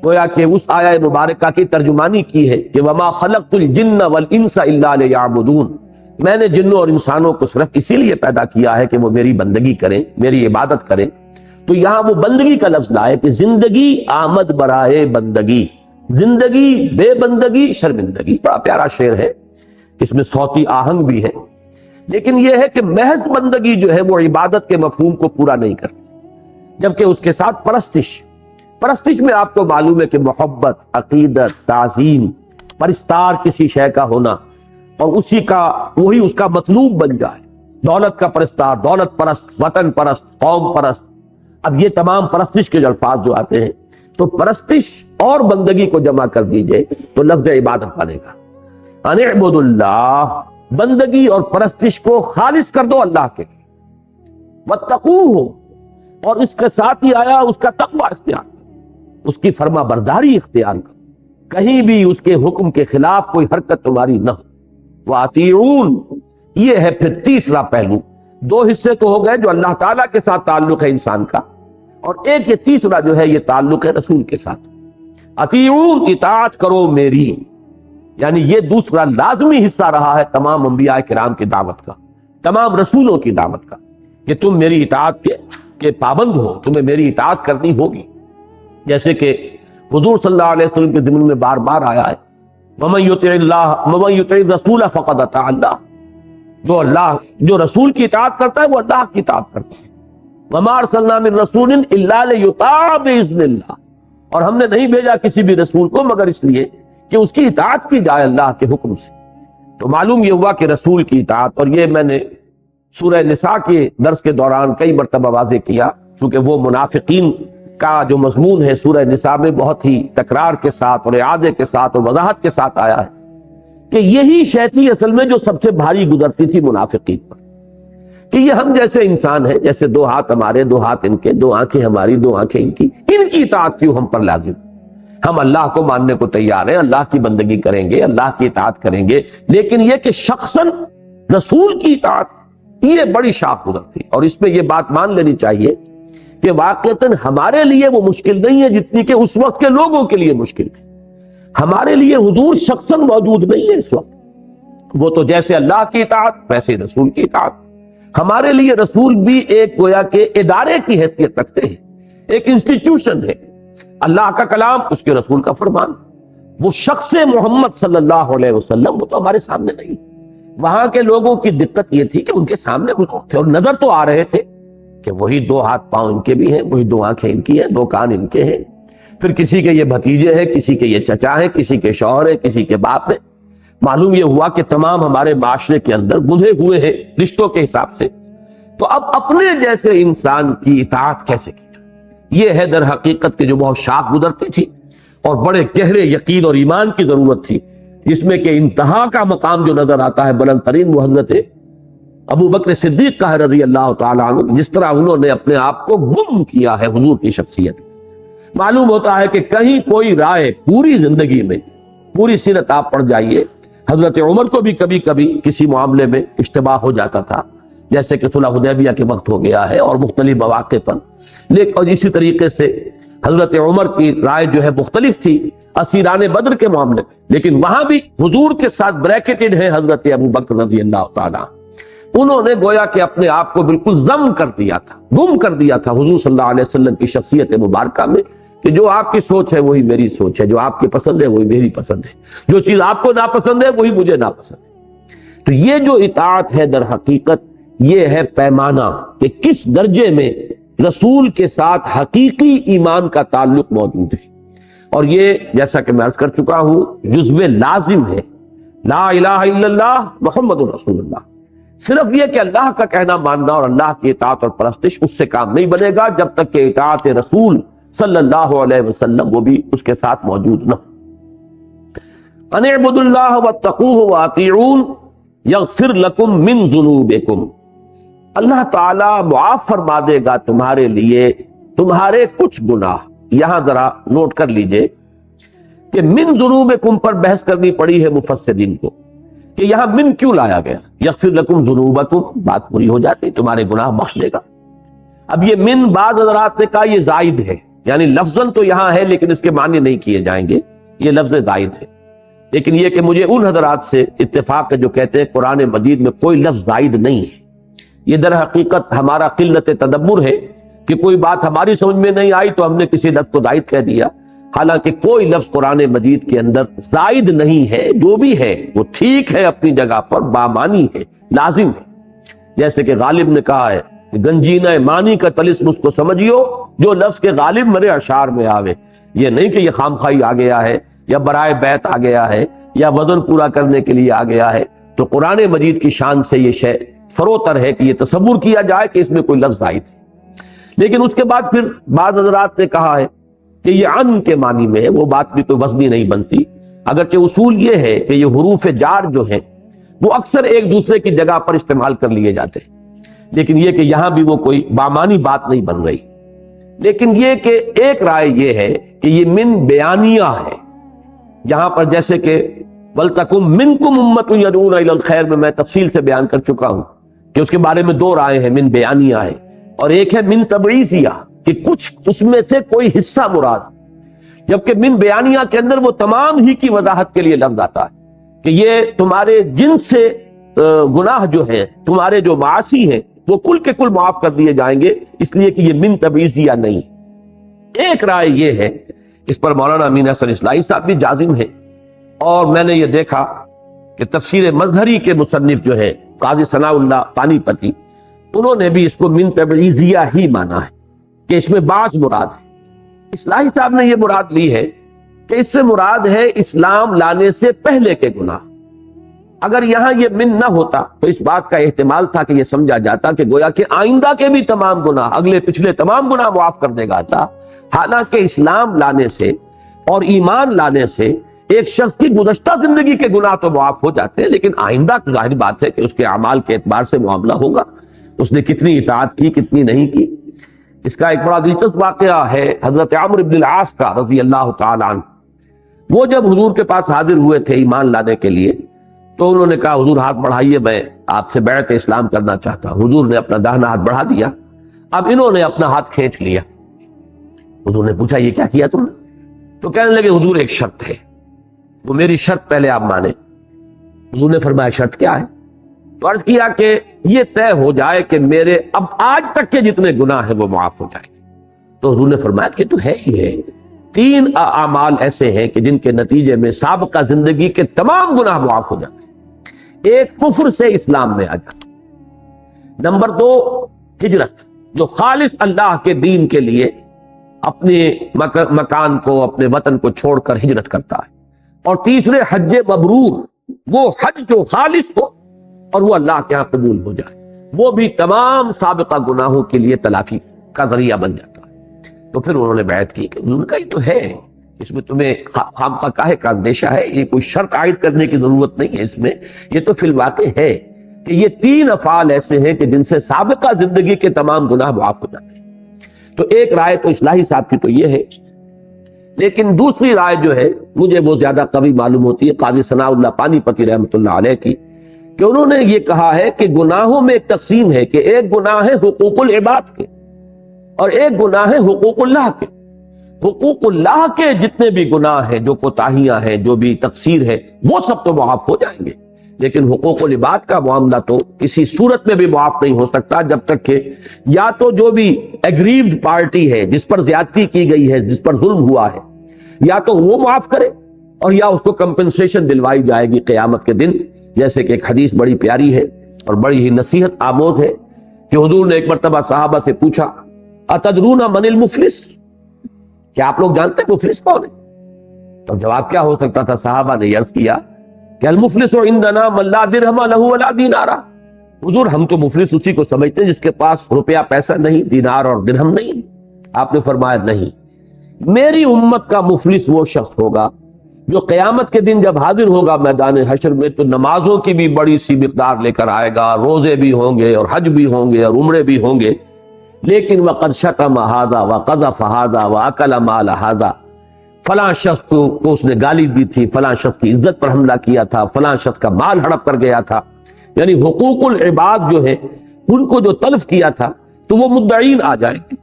گویا کہ اس آیہ مبارکہ کی ترجمانی کی ہے کہ وما خلقت الجن والانس الا لیعبدون، میں نے جنوں اور انسانوں کو صرف اسی لیے پیدا کیا ہے کہ وہ میری بندگی کریں، میری عبادت کریں۔ تو یہاں وہ بندگی کا لفظ لائے کہ زندگی آمد برائے بندگی، زندگی بے بندگی شرمندگی۔ بڑا پیارا شعر ہے، اس میں صوتی آہنگ بھی ہے، لیکن یہ ہے کہ محض بندگی جو ہے وہ عبادت کے مفہوم کو پورا نہیں کرتی، جبکہ اس کے ساتھ پرستش میں آپ کو معلوم ہے کہ محبت، عقیدت، تعظیم، پرستار کسی شے کا ہونا اور اسی کا وہی اس کا مطلوب بن جائے۔ دولت کا پرستار، دولت پرست، وطن پرست، قوم پرست۔ اب یہ تمام پرستش کے جو الفاظ جو آتے ہیں، تو پرستش اور بندگی کو جمع کر دیجئے تو لفظ عبادت بنے گا۔ ان اعبدوا اللہ، بندگی اور پرستش کو خالص کر دو اللہ کے، واتقوہ، اور اس کے ساتھ ہی آیا اس کا تقوی اختیار، اس کی فرما برداری اختیار کرو، کہیں بھی اس کے حکم کے خلاف کوئی حرکت تمہاری نہ ہو۔ واطیعون، یہ ہے پھر تیسرا پہلو۔ 2 حصے تو ہو گئے جو اللہ تعالیٰ کے ساتھ تعلق ہے انسان کا، اور ایک یہ تیسرا جو ہے یہ تعلق ہے رسول کے ساتھ۔ اطیعون، اطاعت کرو میری، یعنی یہ دوسرا لازمی حصہ رہا ہے تمام انبیاء کرام کی دعوت کا، تمام رسولوں کی دعوت کا، کہ تم میری اطاعت کے پابند ہو، تمہیں میری اطاعت کرنی ہوگی۔ جیسے کہ حضور صلی اللہ علیہ وسلم کے ضمن میں بار بار آیا ہے وَمَن يُطِعِ اللَّهَ وَمَن يُطِعِ الرَّسُولَ فَقَدْ أَطَاعَ اللَّهَ، جو رسول کی اطاعت کرتا ہے وہ اللہ کی اطاعت کرتا ہے۔ وَمَا أَرْسَلْنَا مِن رَّسُولٍ إِلَّا لِيُطَاعَ بِإِذْنِ اللَّهِ، اور ہم نے نہیں بھیجا کسی بھی رسول کو مگر اس لیے کہ اس کی اطاعت کی جائے اللہ کے حکم سے۔ تو معلوم یہ ہوا کہ رسول کی اطاعت، اور یہ میں نے سورہ نساء کے درس کے دوران کئی مرتبہ واضح کیا، چونکہ وہ منافقین کا جو مضمون ہے سورہ نساء میں بہت ہی تکرار کے ساتھ اور اعادے کے ساتھ اور وضاحت کے ساتھ آیا ہے کہ یہی شے تھی اصل میں جو سب سے بھاری گزرتی تھی منافقین پر، کہ یہ ہم جیسے انسان ہیں، جیسے 2 ہاتھ ہمارے، 2 ہاتھ ان کے، 2 آنکھیں ہماری، 2 آنکھیں ان کی اطاعت کیوں ہم پر لازم؟ ہم اللہ کو ماننے کو تیار ہیں، اللہ کی بندگی کریں گے، اللہ کی اطاعت کریں گے، لیکن یہ کہ شخصاً رسول کی اطاعت، یہ بڑی شاخ گزرتی، اور اس میں یہ بات مان لینی چاہیے کہ واقعتاً ہمارے لیے وہ مشکل نہیں ہے جتنی کہ اس وقت کے لوگوں کے لیے مشکل ہے۔ ہمارے لیے حضور شخصاً موجود نہیں ہے اس وقت، وہ تو جیسے اللہ کی اطاعت ویسے رسول کی اطاعت۔ ہمارے لیے رسول بھی ایک گویا کہ ادارے کی حیثیت رکھتے ہیں، ایک انسٹیٹیوشن ہے، اللہ کا کلام، اس کے رسول کا فرمان۔ وہ شخص محمد صلی اللہ علیہ وسلم وہ تو ہمارے سامنے نہیں۔ وہاں کے لوگوں کی دقت یہ تھی کہ ان کے سامنے حضور تھے اور نظر تو آ رہے تھے کہ وہی 2 ہاتھ پاؤں ان کے بھی ہیں، وہی 2 آنکھیں ان کی ہیں، 2 کان ان کے ہیں، پھر کسی کے یہ بھتیجے ہیں، کسی کے یہ چچا ہیں، کسی کے شوہر ہیں، کسی کے باپ ہیں۔ معلوم یہ ہوا کہ تمام ہمارے معاشرے کے اندر گندھے ہوئے ہیں رشتوں کے حساب سے، تو اب اپنے جیسے انسان کی اطاعت کیسے کی جائے؟ یہ ہے در حقیقت کہ جو بہت شاخ گزرتی تھی اور بڑے گہرے یقین اور ایمان کی ضرورت تھی، جس میں کہ انتہا کا مقام جو نظر آتا ہے بلند ترین وہ حضرت ابو بکر صدیق کا ہے رضی اللہ تعالیٰ عنہ، جس طرح انہوں نے اپنے آپ کو گم کیا ہے حضور کی شخصیت۔ معلوم ہوتا ہے کہ کہیں کوئی رائے پوری زندگی میں، پوری سیرت آپ پڑھ جائیے، حضرت عمر کو بھی کبھی کبھی کسی معاملے میں اشتباہ ہو جاتا تھا، جیسے کہ صلح حدیبیہ کے وقت ہو گیا ہے اور مختلف مواقع پر، لیکن اور اسی طریقے سے حضرت عمر کی رائے جو ہے مختلف تھی اسیران بدر کے معاملے میں، لیکن وہاں بھی حضور کے ساتھ بریکٹڈ ہے حضرت ابو بکر رضی اللہ تعالیٰ۔ انہوں نے گویا کہ اپنے آپ کو بالکل ضم کر دیا تھا، گم کر دیا تھا حضور صلی اللہ علیہ وسلم کی شخصیت مبارکہ میں، کہ جو آپ کی سوچ ہے وہی میری سوچ ہے، جو آپ کی پسند ہے وہی میری پسند ہے، جو چیز آپ کو ناپسند ہے وہی مجھے ناپسند ہے۔ تو یہ جو اطاعت ہے در حقیقت یہ ہے پیمانہ کہ کس درجے میں رسول کے ساتھ حقیقی ایمان کا تعلق موجود ہے، اور یہ جیسا کہ میں عرض کر چکا ہوں جزو لازم ہے لا الہ الا اللہ محمد رسول اللہ۔ صرف یہ کہ اللہ کا کہنا ماننا اور اللہ کی اطاعت اور پرستش، اس سے کام نہیں بنے گا جب تک کہ اطاعت رسول صلی اللہ علیہ وسلم وہ بھی اس کے ساتھ موجود نہ ہو۔ ان اعبدوا اللہ واتقوہ واطیعون یغفر لکم من ذنوبکم، اللہ تعالیٰ معاف فرما دے گا تمہارے لیے تمہارے کچھ گناہ۔ یہاں ذرا نوٹ کر لیجئے کہ من ذنوبکم پر بحث کرنی پڑی ہے مفسرین کو کہ یہاں من کیوں لایا گیا۔ یغفر لکم ذنوبکم، بات پوری ہو جاتی، تمہارے گناہ بخش دے گا۔ اب یہ من بعض حضرات نے کہا یہ زائد ہے، یعنی لفظاً تو یہاں ہے لیکن اس کے معنی نہیں کیے جائیں گے، یہ لفظ زائد ہے۔ لیکن یہ کہ مجھے ان حضرات سے اتفاق ہے جو کہتے ہیں قرآن مجید میں کوئی لفظ زائد نہیں ہے، یہ در حقیقت ہمارا قلت تدبر ہے کہ کوئی بات ہماری سمجھ میں نہیں آئی تو ہم نے کسی لفظ کو زائد کہہ دیا، حالانکہ کوئی لفظ قرآن مجید کے اندر زائد نہیں ہے، جو بھی ہے وہ ٹھیک ہے اپنی جگہ پر، بامانی ہے، لازم ہے۔ جیسے کہ غالب نے کہا ہے کہ گنجینہ مانی کا طلسم اس کو سمجھیو جو لفظ کے غالب مرے اشعار میں آوے، یہ نہیں کہ یہ خامخواہی آ گیا ہے یا برائے بیت آ گیا ہے یا وزن پورا کرنے کے لیے آ گیا ہے۔ تو قرآن مجید کی شان سے یہ شے فروتر ہے کہ یہ تصور کیا جائے کہ اس میں کوئی لفظ زائد ہے۔ لیکن اس کے بعد پھر بعض حضرات نے کہا ہے کہ یہ ان کے معنی میں ہے، وہ بات بھی کوئی وزنی نہیں بنتی، اگرچہ اصول یہ ہے کہ یہ حروف جار جو ہیں وہ اکثر ایک دوسرے کی جگہ پر استعمال کر لیے جاتے ہیں، لیکن یہ کہ یہاں بھی وہ کوئی بامانی بات نہیں بن رہی۔ لیکن یہ کہ ایک رائے یہ ہے کہ یہ من بیانیہ ہے، یہاں پر جیسے کہ وَلْتَكُمْ مِنْكُمْ أُمَّةٌ يَدْعُونَ إِلَى الْخَيْرِ میں تفصیل سے بیان کر چکا ہوں کہ اس کے بارے میں دو رائے ہیں، من بیانیہ ہے اور ایک ہے من تبعیضیہ کہ کچھ اس میں سے کوئی حصہ مراد، جبکہ من بیانیہ کے اندر وہ تمام ہی کی وضاحت کے لیے لفظ آتا ہے کہ یہ تمہارے جن سے گناہ جو ہیں، تمہارے جو معاصی ہیں وہ کل کے کل معاف کر دیے جائیں گے، اس لیے کہ یہ من تبعیضیہ نہیں۔ ایک رائے یہ ہے، اس پر مولانا امین حسن اصلاحی صاحب بھی جازم ہے، اور میں نے یہ دیکھا کہ تفسیر مظہری کے مصنف جو ہے قاضی ثناء اللہ پانی پتی، انہوں نے بھی اس کو من تبعیضیہ ہی مانا ہے کہ اس میں بعض مراد ہے۔ اصلاحی صاحب نے یہ مراد لی ہے کہ اس سے مراد ہے اسلام لانے سے پہلے کے گناہ۔ اگر یہاں یہ من نہ ہوتا تو اس بات کا احتمال تھا کہ یہ سمجھا جاتا کہ گویا کہ آئندہ کے بھی تمام گناہ، اگلے پچھلے تمام گناہ معاف کر دے گا اللہ، حالانکہ اسلام لانے سے اور ایمان لانے سے ایک شخص کی گزشتہ زندگی کے گناہ تو معاف ہو جاتے ہیں، لیکن آئندہ ظاہر بات ہے کہ اس کے اعمال کے اعتبار سے معاملہ ہوگا، اس نے کتنی اطاعت کی کتنی نہیں کی۔ اس کا ایک بڑا دلچسپ واقعہ ہے حضرت عمرو بن العاص کا رضی اللہ تعالیٰ عنہ۔ وہ جب حضور کے پاس حاضر ہوئے تھے ایمان لانے کے لیے تو انہوں نے کہا حضور ہاتھ بڑھائیے، میں آپ سے بیعت اسلام کرنا چاہتا ہوں۔ حضور نے اپنا داہنا ہاتھ بڑھا دیا، اب انہوں نے اپنا ہاتھ کھینچ لیا۔ حضور نے پوچھا یہ کیا کیا تم نے؟ تو کہنے لگے حضور ایک شرط ہے، وہ میری شرط پہلے آپ مانیں۔ حضور نے فرمایا شرط کیا ہے؟ تو عرض کیا کہ یہ طے ہو جائے کہ میرے اب آج تک کے جتنے گناہ ہیں وہ معاف ہو جائیں۔ تو حضور نے فرمایا کہ یہ تو ہے ہی ہے، 3 اعمال ایسے ہیں کہ جن کے نتیجے میں سابقہ زندگی کے تمام گناہ معاف ہو جاتے ہیں۔ ایک کفر سے اسلام میں آ جاتا، نمبر 2 ہجرت، جو خالص اللہ کے دین کے لیے اپنے مکان کو اپنے وطن کو چھوڑ کر ہجرت کرتا ہے، اور تیسرے حج مبرور، وہ حج جو خالص ہو اور وہ اللہ کے ہاں قبول ہو جائے، وہ بھی تمام سابقہ گناہوں کے لیے تلافی کا ذریعہ بن جاتا ہے۔ تو پھر انہوں نے بیعت کی کہ انہوں نے کہا یہ تو ہے، اس میں تمہیں خامخواہ کاہے کا اندیشہ ہے، یہ کوئی شرط عائد کرنے کی ضرورت نہیں ہے، اس میں یہ تو فی الواقع ہے کہ یہ 3 افعال ایسے ہیں کہ جن سے سابقہ زندگی کے تمام گناہ معاف ہو جاتے ہیں۔ تو ایک رائے تو اصلاحی صاحب کی تو یہ ہے، لیکن دوسری رائے جو ہے مجھے وہ زیادہ قوی معلوم ہوتی ہے قاضی ثناء اللہ پانی پتی رحمۃ اللہ علیہ کی، کہ انہوں نے یہ کہا ہے کہ گناہوں میں ایک تقسیم ہے کہ ایک گناہ ہے حقوق العباد کے اور ایک گناہ ہے حقوق اللہ کے۔ حقوق اللہ کے جتنے بھی گناہ ہیں، جو کوتاہیاں ہیں، جو بھی تقصیر ہے، وہ سب تو معاف ہو جائیں گے، لیکن حقوق العباد کا معاملہ تو کسی صورت میں بھی معاف نہیں ہو سکتا جب تک کہ یا تو جو بھی ایگریوڈ پارٹی ہے، جس پر زیادتی کی گئی ہے، جس پر ظلم ہوا ہے، یا تو وہ معاف کرے اور یا اس کو کمپنسیشن دلوائی جائے گی قیامت کے دن۔ جیسے کہ ایک حدیث بڑی پیاری ہے اور بڑی ہی نصیحت آموز ہے کہ حضور نے ایک مرتبہ صحابہ سے پوچھا اتدرون من المفلس، کیا آپ لوگ جانتے ہیں مفلس کون ہے؟ تو جواب کیا ہو سکتا تھا؟ صحابہ نے عرض کیا کہ المفلس عندنا من لا درہم لہ ولا دینار، حضور ہم تو مفلس اسی کو سمجھتے ہیں جس کے پاس روپیہ پیسہ نہیں، دینار اور درہم نہیں۔ آپ نے فرمایا نہیں، میری امت کا مفلس وہ شخص ہوگا جو قیامت کے دن جب حاضر ہوگا میدان حشر میں تو نمازوں کی بھی بڑی سی مقدار لے کر آئے گا، روزے بھی ہوں گے اور حج بھی ہوں گے اور عمرے بھی ہوں گے، لیکن وقد شتم ھذا وقذف ھذا واکل مال ھذا، فلاں شخص کو اس نے گالی دی تھی، فلاں شخص کی عزت پر حملہ کیا تھا، فلاں شخص کا مال ہڑپ کر گیا تھا۔ یعنی حقوق العباد جو ہے ان کو جو تلف کیا تھا تو وہ مدعین آ جائیں گے۔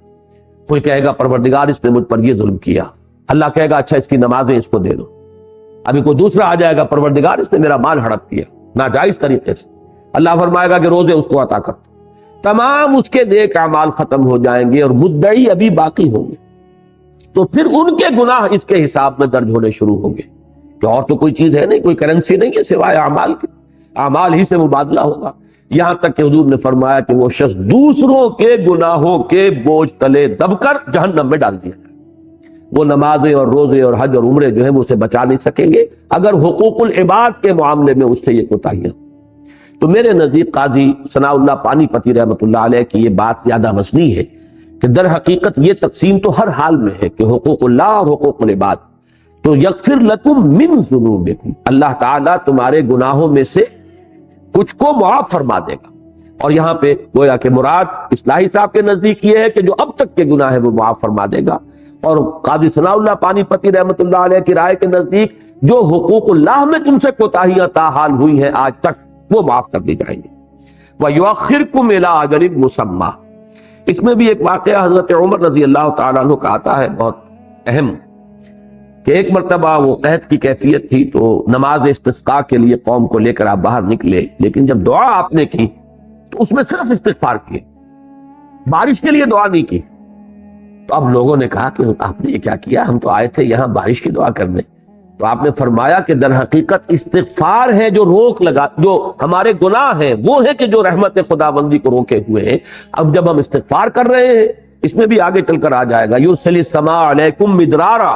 کوئی کہے گا پروردگار اس نے مجھ پر یہ ظلم کیا، اللہ کہے گا اچھا اس کی نمازیں اس کو دے دو۔ ابھی کوئی دوسرا آ جائے گا پروردگار اس نے میرا مال ہڑپ کیا ناجائز طریقے سے، اللہ فرمائے گا کہ روزے اس کو عطا کر، تمام اس کے نیک اعمال ختم ہو جائیں گے اور مدعی ابھی باقی ہوں گے، تو پھر ان کے گناہ اس کے حساب میں درج ہونے شروع ہوں گے کہ اور تو کوئی چیز ہے نہیں، کوئی کرنسی نہیں ہے سوائے اعمال کے، اعمال ہی سے مبادلہ ہوگا۔ یہاں تک کہ حضور نے فرمایا کہ وہ شخص دوسروں کے گناہوں کے بوجھ تلے دب کر جہنم میں ڈال دیا جائے، وہ نمازیں اور روزے اور حج اور عمرے جو ہیں وہ اسے بچا نہیں سکیں گے اگر حقوق العباد کے معاملے میں اس سے یہ کوتاہیاں۔ تو میرے نزدیک قاضی ثناء اللہ پانی پتی رحمۃ اللہ علیہ کی یہ بات زیادہ وزنی ہے کہ در حقیقت یہ تقسیم تو ہر حال میں ہے کہ حقوق اللہ اور حقوق العباد۔ تو یغفر لکم من ذنوبکم، اللہ تعالیٰ تمہارے گناہوں میں سے کچھ کو معاف فرما دے گا، اور یہاں پہ گویا کہ مراد اصلاحی صاحب کے نزدیک یہ ہے کہ جو اب تک کے گناہ ہے وہ معاف فرما دے گا، اور قاضی ثناء اللہ پانی پتی رحمۃ اللہ علیہ کی رائے کے نزدیک جو حقوق اللہ میں تم سے کوتاہیاں تاحال ہوئی ہیں آج تک وہ معاف کر دی جائیں گی۔ وَيُؤَخِّرْكُمْ إِلَىٰ أَجَلٍ مُّسَمًّى، اس میں بھی ایک واقعہ حضرت عمر رضی اللہ تعالیٰ عنہ کا آتا ہے بہت اہم، کہ ایک مرتبہ وہ قحط کی کیفیت تھی تو نماز استسقاء کے لیے قوم کو لے کر آپ باہر نکلے، لیکن جب دعا آپ نے کی تو اس میں صرف استغفار کیے، بارش کے لیے دعا نہیں کی۔ تو اب لوگوں نے کہا کہ آپ نے یہ کیا کیا، ہم تو آئے تھے یہاں بارش کی دعا کرنے۔ تو آپ نے فرمایا کہ در حقیقت استغفار ہے جو روک لگا، جو ہمارے گناہ ہیں وہ ہے کہ جو رحمت خداوندی کو روکے ہوئے ہیں، اب جب ہم استغفار کر رہے ہیں اس میں بھی آگے چل کر آ جائے گا یرسل السماء علیکم مدرارا،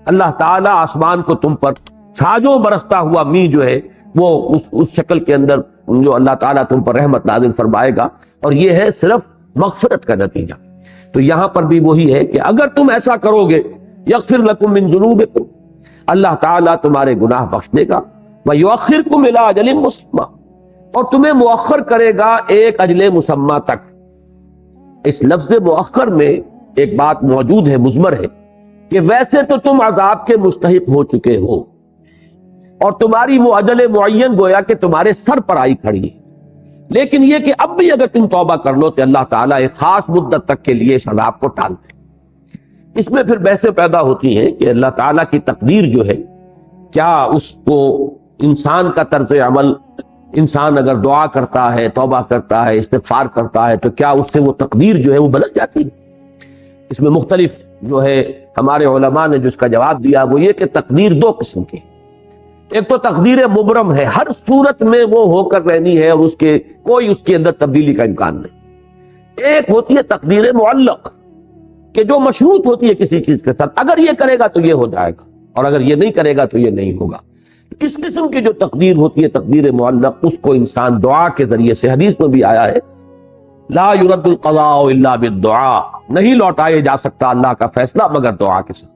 اللہ تعالیٰ آسمان کو تم پر چھاجوں برستا ہوا می جو ہے وہ اس شکل کے اندر جو اللہ تعالیٰ تم پر رحمت نازل فرمائے گا، اور یہ ہے صرف مغفرت کا نتیجہ۔ تو یہاں پر بھی وہی ہے کہ اگر تم ایسا کرو گے یغفر لکم من ذنوبکم، اللہ تعالیٰ تمہارے گناہ بخش دے گا، وَيُؤَخِّرْكُمْ إِلَىٰ أَجَلٍ مُّسَمًّى، اور تمہیں مؤخر کرے گا ایک اجل مسمى تک۔ اس لفظ مؤخر میں ایک بات موجود ہے، مضمر ہے، کہ ویسے تو تم عذاب کے مستحق ہو چکے ہو اور تمہاری وہ اجل معین گویا کہ تمہارے سر پر آئی کھڑی ہے، لیکن یہ کہ اب بھی اگر تم توبہ کر لو تو اللہ تعالیٰ ایک خاص مدت تک کے لیے اس عذاب کو ٹال دے۔ اس میں پھر بحثیں پیدا ہوتی ہیں کہ اللہ تعالیٰ کی تقدیر جو ہے، کیا اس کو انسان کا طرز عمل، انسان اگر دعا کرتا ہے، توبہ کرتا ہے، استغفار کرتا ہے تو کیا اس سے وہ تقدیر جو ہے وہ بدل جاتی ہے؟ اس میں مختلف جو ہے ہمارے علماء نے جو اس کا جواب دیا وہ یہ کہ تقدیر دو قسم کی، ایک تو تقدیر مبرم ہے، ہر صورت میں وہ ہو کر رہنی ہے اور اس کے کوئی اس کے اندر تبدیلی کا امکان نہیں، ایک ہوتی ہے تقدیر معلق کہ جو مشروط ہوتی ہے کسی چیز کے ساتھ، اگر یہ کرے گا تو یہ ہو جائے گا اور اگر یہ نہیں کرے گا تو یہ نہیں ہوگا۔ اس قسم کی جو تقدیر ہوتی ہے تقدیر معلق، اس کو انسان دعا کے ذریعے سے، حدیث میں بھی آیا ہے لا يرد القضاء الا بالدعاء، نہیں لوٹایا جا سکتا اللہ کا فیصلہ مگر دعا کے ساتھ۔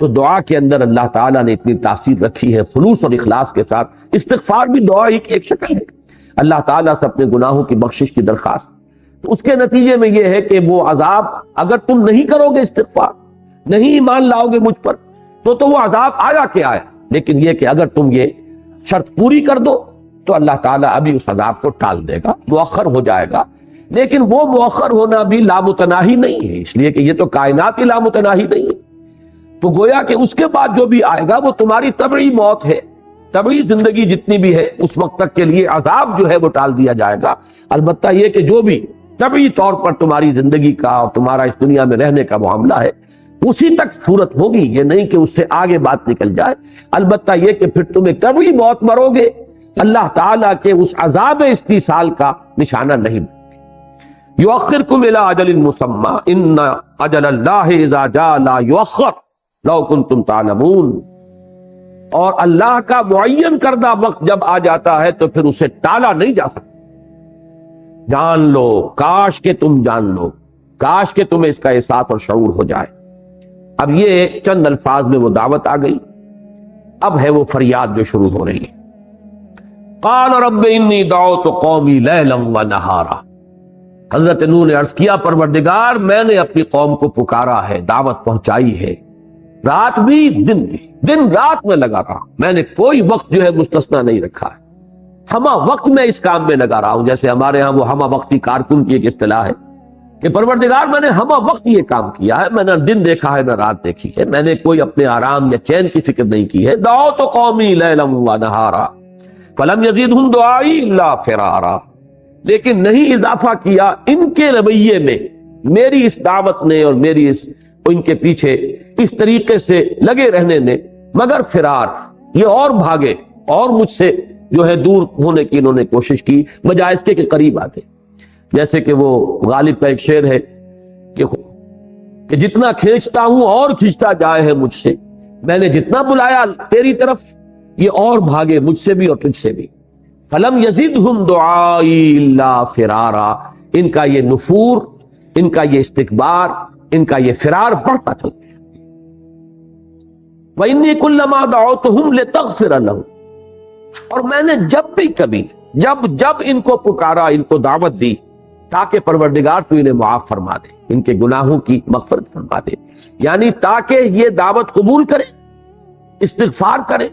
تو دعا کے اندر اللہ تعالیٰ نے اتنی تاثیر رکھی ہے خلوص اور اخلاص کے ساتھ، استغفار بھی دعا ہی کی ایک شکل ہے۔ اللہ تعالیٰ سے اپنے گناہوں کی بخشش کی درخواست. تو اس کے نتیجے میں یہ ہے کہ وہ عذاب اگر تم نہیں کرو گے استغفار، نہیں ایمان لاؤ گے مجھ پر، تو وہ عذاب آیا کہ آیا. لیکن یہ کہ اگر تم یہ شرط پوری کر دو تو اللہ تعالیٰ ابھی اس عذاب کو ٹال دے گا، مؤخر ہو جائے گا. لیکن وہ مؤخر ہونا بھی لامتناہی نہیں ہے، اس لیے کہ یہ تو کائنات ہی لامتناہی نہیں ہے. تو گویا کہ اس کے بعد جو بھی آئے گا وہ تمہاری طبعی موت ہے، طبعی زندگی جتنی بھی ہے اس وقت تک کے لیے عذاب جو ہے وہ ٹال دیا جائے گا. البتہ یہ کہ جو بھی طبعی طور پر تمہاری زندگی کا اور تمہارا اس دنیا میں رہنے کا معاملہ ہے اسی تک صورت ہوگی، یہ نہیں کہ اس سے آگے بات نکل جائے. البتہ یہ کہ پھر تمہیں کبھی موت مرو گے اللہ تعالیٰ کے اس عذاب استیصال کا نشانہ نہیں. یؤخرکم الی اجل مسمی ان اجل اللہ اذا جاء لا یؤخر لو کنتم تعلمون. اور اللہ کا معین کردہ وقت جب آ جاتا ہے تو پھر اسے ٹالا نہیں جا سکتا. جان لو، کاش کہ تم جان لو، کاش کہ تمہیں اس کا احساس اور شعور ہو جائے. اب یہ چند الفاظ میں وہ دعوت آ گئی، اب ہے وہ فریاد جو شروع ہو رہی ہے. قال رب انی دعوت قومی لیلا ونہارا. حضرت نوح نے عرض کیا پروردگار میں نے اپنی قوم کو پکارا ہے، دعوت پہنچائی ہے، رات بھی دن بھی، دن رات میں لگا رہا، میں نے کوئی وقت جو ہے مستثنا نہیں رکھا ہے. ہمہ وقت میں اس کام میں لگا رہا ہوں، جیسے ہمارے ہاں وہ ہمہ وقتی کارکن کی ایک اصطلاح ہے کہ پروردگار میں نے ہمہ وقت یہ کام کیا ہے، میں نہ دن دیکھا ہے نہ رات دیکھی ہے، میں نے کوئی اپنے آرام یا چین کی فکر نہیں کی ہے. دعوت قومی لیلا ونہارا فلم یزیدہم دعائی الا فرارا. لیکن نہیں اضافہ کیا ان کے رویے میں میری اس دعوت نے اور میری ان کے پیچھے اس طریقے سے لگے رہنے نے مگر فرار، یہ اور بھاگے اور مجھ سے جو ہے دور ہونے کی انہوں نے کوشش کی بجائے اس کے قریب آتے. جیسے کہ وہ غالب کا ایک شعر ہے کہ جتنا کھینچتا ہوں اور کھینچتا جائے ہے مجھ سے، میں نے جتنا بلایا تیری طرف یہ اور بھاگے مجھ سے بھی اور تجھ سے بھی. فلم یزدہم دعائی الا فرارا. ان کا یہ نفور، ان کا یہ استکبار، ان کا یہ فرار بڑھتا چلتا ہے. وَإِنِّي كُلَّمَا دَعَوْتُهُمْ لِتَغْفِرَ لَهُمْ. اور میں نے جب بھی کبھی جب ان کو پکارا، ان کو دعوت دی تاکہ پروردگار تو انہیں معاف فرما دے، ان کے گناہوں کی مغفرت فرما دے، یعنی تاکہ یہ دعوت قبول کرے، استغفار کرے،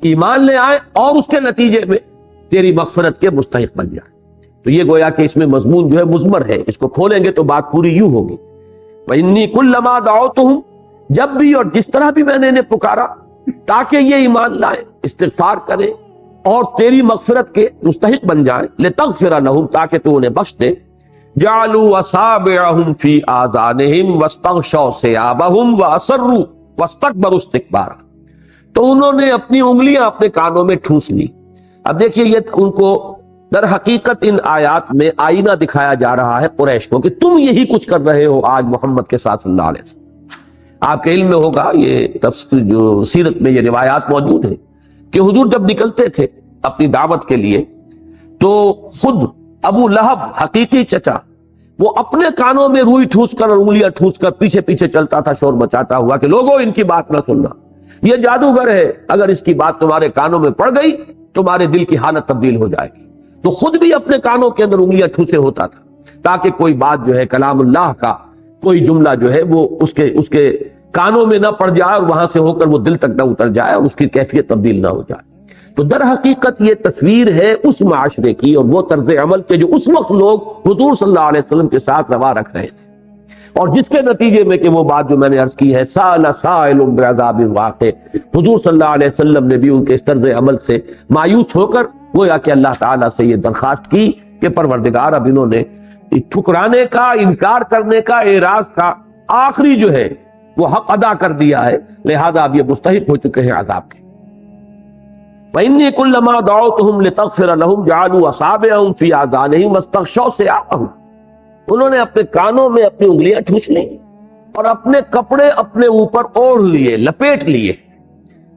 ایمان لے آئے اور اس کے نتیجے میں تیری مغفرت کے مستحق بن جائے. تو یہ گویا کہ اس میں مضمون جو ہے مضمر ہے، اس کو کھولیں گے تو بات پوری یوں ہوگی. وَإِنِّي كُلَّمَا دَعَوْتُهُمْ، جب بھی اور جس طرح بھی میں نے انہیں پکارا تاکہ یہ ایمان لائیں، استغفار کریں اور تیری مغفرت کے مستحق بن جائیں، لِتَغْفِرَ لَهُمْ، تاکہ تو انہیں بخش دے. جَعَلُوا أَصَابِعَهُمْ فِي آذَانِهِمْ وَاسْتَغْشَوْا ثِيَابَهُمْ وَأَصَرُّوا وَاسْتَكْبَرُوا اسْتِكْبَارًا. تو انہوں نے اپنی انگلیاں اپنے کانوں میں ٹھوس لی. اب دیکھیے یہ ان کو در حقیقت ان آیات میں آئینہ دکھایا جا رہا ہے قریش کو کہ تم یہی کچھ کر رہے ہو آج محمد کے ساتھ صلی اللہ علیہ وسلم. آپ کے علم میں ہوگا، یہ تفسیر جو سیرت میں یہ روایات موجود ہیں کہ حضور جب نکلتے تھے اپنی دعوت کے لیے تو خود ابو لہب حقیقی چچا وہ اپنے کانوں میں روئی ٹھوس کر اور انگلیاں ٹھوس کر پیچھے پیچھے چلتا تھا شور مچاتا ہوا کہ لوگوں ان کی بات نہ سننا، یہ جادوگر ہے، اگر اس کی بات تمہارے کانوں میں پڑ گئی تمہارے دل کی حالت تبدیل ہو جائے گی. تو خود بھی اپنے کانوں کے اندر انگلیاں ٹھوسے ہوتا تھا تاکہ کوئی بات جو ہے کلام اللہ کا کوئی جملہ جو ہے وہ اس کے کانوں میں نہ پڑ جائے اور وہاں سے ہو کر وہ دل تک نہ اتر جائے اور اس کی کیفیت تبدیل نہ ہو جائے. تو در حقیقت یہ تصویر ہے اس معاشرے کی اور وہ طرز عمل کے جو اس وقت لوگ حضور صلی اللہ علیہ وسلم کے ساتھ روا رکھ رہے تھے، اور جس کے نتیجے میں کہ وہ بات جو میں نے عرض کی ہے سأل سائل بعذاب واقع، حضور صلی اللہ علیہ وسلم نے بھی ان کے اس طرز عمل سے مایوس ہو کر گویا کہ اللہ تعالیٰ سے یہ درخواست کی کہ پروردگار اب انہوں نے ٹھکرانے کا، انکار کرنے کا، اعراض کا آخری جو ہے وہ حق ادا کر دیا ہے، لہذا اب یہ مستحق ہو چکے ہیں عذاب کے. وَإِنِّي كُلَّمَا دَعَوْتُهُمْ لِتَغْفِرَ لَهُمْ جَعَلُوا أَصَابِعَهُمْ فِي آذَانِهِمْ وَاسْتَغْشَوْا ثِيَابَهُمْ. انہوں نے اپنے کانوں میں اپنی انگلیاں ٹھوس لیں اور اپنے کپڑے اپنے اوپر اوڑھ لیے، لپیٹ لیے.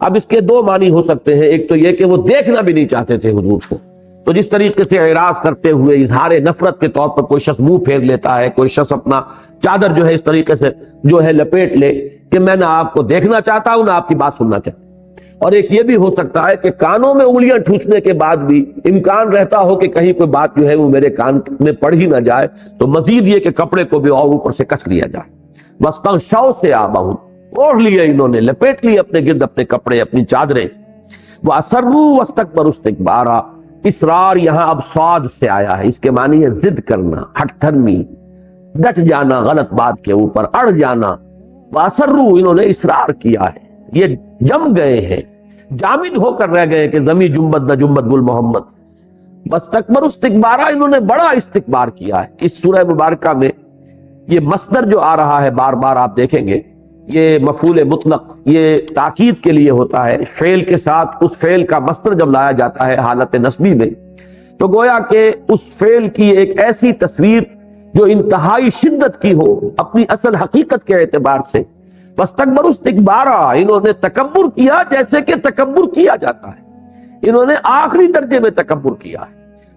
اب اس کے دو معنی ہو سکتے ہیں، ایک تو یہ کہ وہ دیکھنا بھی نہیں چاہتے تھے حضور کو، تو جس طریقے سے اعراض کرتے ہوئے اظہار نفرت کے طور پر کوئی شخص منہ پھیر لیتا ہے، کوئی شخص اپنا چادر جو ہے اس طریقے سے جو ہے لپیٹ لے کہ میں نہ آپ کو دیکھنا چاہتا ہوں نہ آپ کی بات سننا چاہتا. اور ایک یہ بھی ہو سکتا ہے کہ کانوں میں انگلیاں ٹھوسنے کے بعد بھی امکان رہتا ہو کہ کہیں کوئی بات جو ہے وہ میرے کان میں پڑ ہی نہ جائے، تو مزید یہ کہ کپڑے کو بھی اور اوپر سے کس لیا جائے۔ وَاسْتَغْشَوْا ثِيَابَهُمْ، اوڑھ لیے انہوں نے، لپیٹ لیے اپنے گرد اپنے کپڑے اپنی چادریں۔ وَأَسَرُّوا وَاسْتَكْبَرُوا اسْتِكْبَارًا، اصرار یہاں اب صاد سے آیا ہے، اس کے معنی ہے ضد کرنا، ہٹ دھرمی، ڈٹ جانا غلط بات کے اوپر، اڑ جانا۔ وَأَسَرُّوا، انہوں نے اصرار کیا ہے، یہ جم گئے ہیں، جامد ہو کر رہ گئے کہ زمین جنبت نہ جنبت گل محمد۔ واستکبروا استکبارا، انہوں نے بڑا استکبار کیا ہے۔ اس سورہ مبارکہ میں یہ مصدر جو آ رہا ہے بار بار آپ دیکھیں گے، یہ مفعول مطلق، یہ تاکید کے لیے ہوتا ہے۔ فعل کے ساتھ اس فعل کا مصدر جب لایا جاتا ہے حالت نصبی میں، تو گویا کہ اس فعل کی ایک ایسی تصویر جو انتہائی شدت کی ہو اپنی اصل حقیقت کے اعتبار سے۔ واستکبروا استکبارا، انہوں نے تکبر کیا جیسے کہ تکبر کیا جاتا ہے، انہوں نے آخری درجے میں تکبر کیا ہے،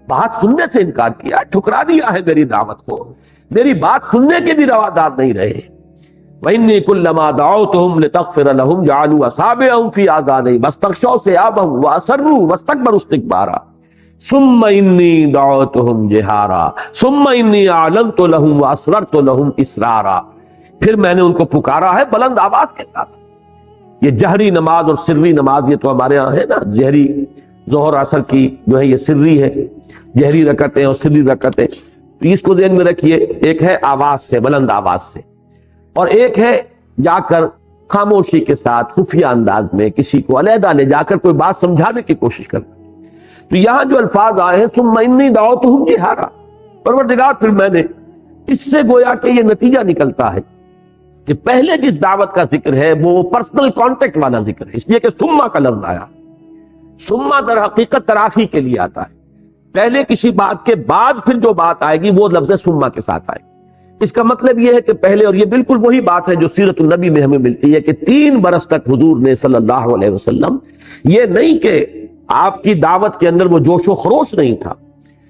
بات سننے سے انکار کیا، ٹھکرا دیا ہے میری دعوت کو، میری بات سننے کے بھی روادار نہیں رہے۔ وَإِنِّي كُلَّمَا دَعَوْتُهُمْ لِتَغْفِرَ لَهُمْ جَعَلُوا أَصَابِعَهُمْ فِي آذَانِهِمْ وَاسْتَغْشَوْا ثِيَابَهُمْ وَأَسَرُّوا وَاسْتَكْبَرُوا اسْتِكْبَارًا ثُمَّ إِنِّي دَعَوْتُهُمْ جِهَارًا ثُمَّ إِنِّي أَعْلَنْتُ لَهُمْ وَأَسْرَرْتُ لَهُمْ إِسْرَارًا، پھر میں نے ان کو پکارا ہے بلند آواز کے ساتھ۔ یہ جہری نماز اور سری نماز یہ تو ہمارے ہاں ہے نا، جہری ظہر عصر کی جو ہے یہ سری ہے، جہری رکعتیں اور سری رکعتیں، تو اس کو ذہن میں رکھیے، ایک ہے آواز سے، بلند آواز سے، اور ایک ہے جا کر خاموشی کے ساتھ خفیہ انداز میں کسی کو علیحدہ لے جا کر کوئی بات سمجھانے کی کوشش کرنا۔ تو یہاں جو الفاظ آئے ہیں ثم انی دعوتہم جہارا، پروردگار پھر میں نے، اس سے گویا کہ یہ نتیجہ نکلتا ہے کہ پہلے جس دعوت کا ذکر ہے وہ پرسنل کانٹیکٹ والا ذکر ہے، اس لیے کہ سما کا لفظ آیا، سما در حقیقت تراخی کے لیے آتا ہے، پہلے کسی بات کے بعد پھر جو بات آئے گی وہ لفظ سما کے ساتھ آئے گی۔ اس کا مطلب یہ ہے کہ پہلے، اور یہ بالکل وہی بات ہے جو سیرت النبی میں ہمیں ملتی ہے کہ 3 برس تک حضور نے صلی اللہ علیہ وسلم، یہ نہیں کہ آپ کی دعوت کے اندر وہ جوش و خروش نہیں تھا،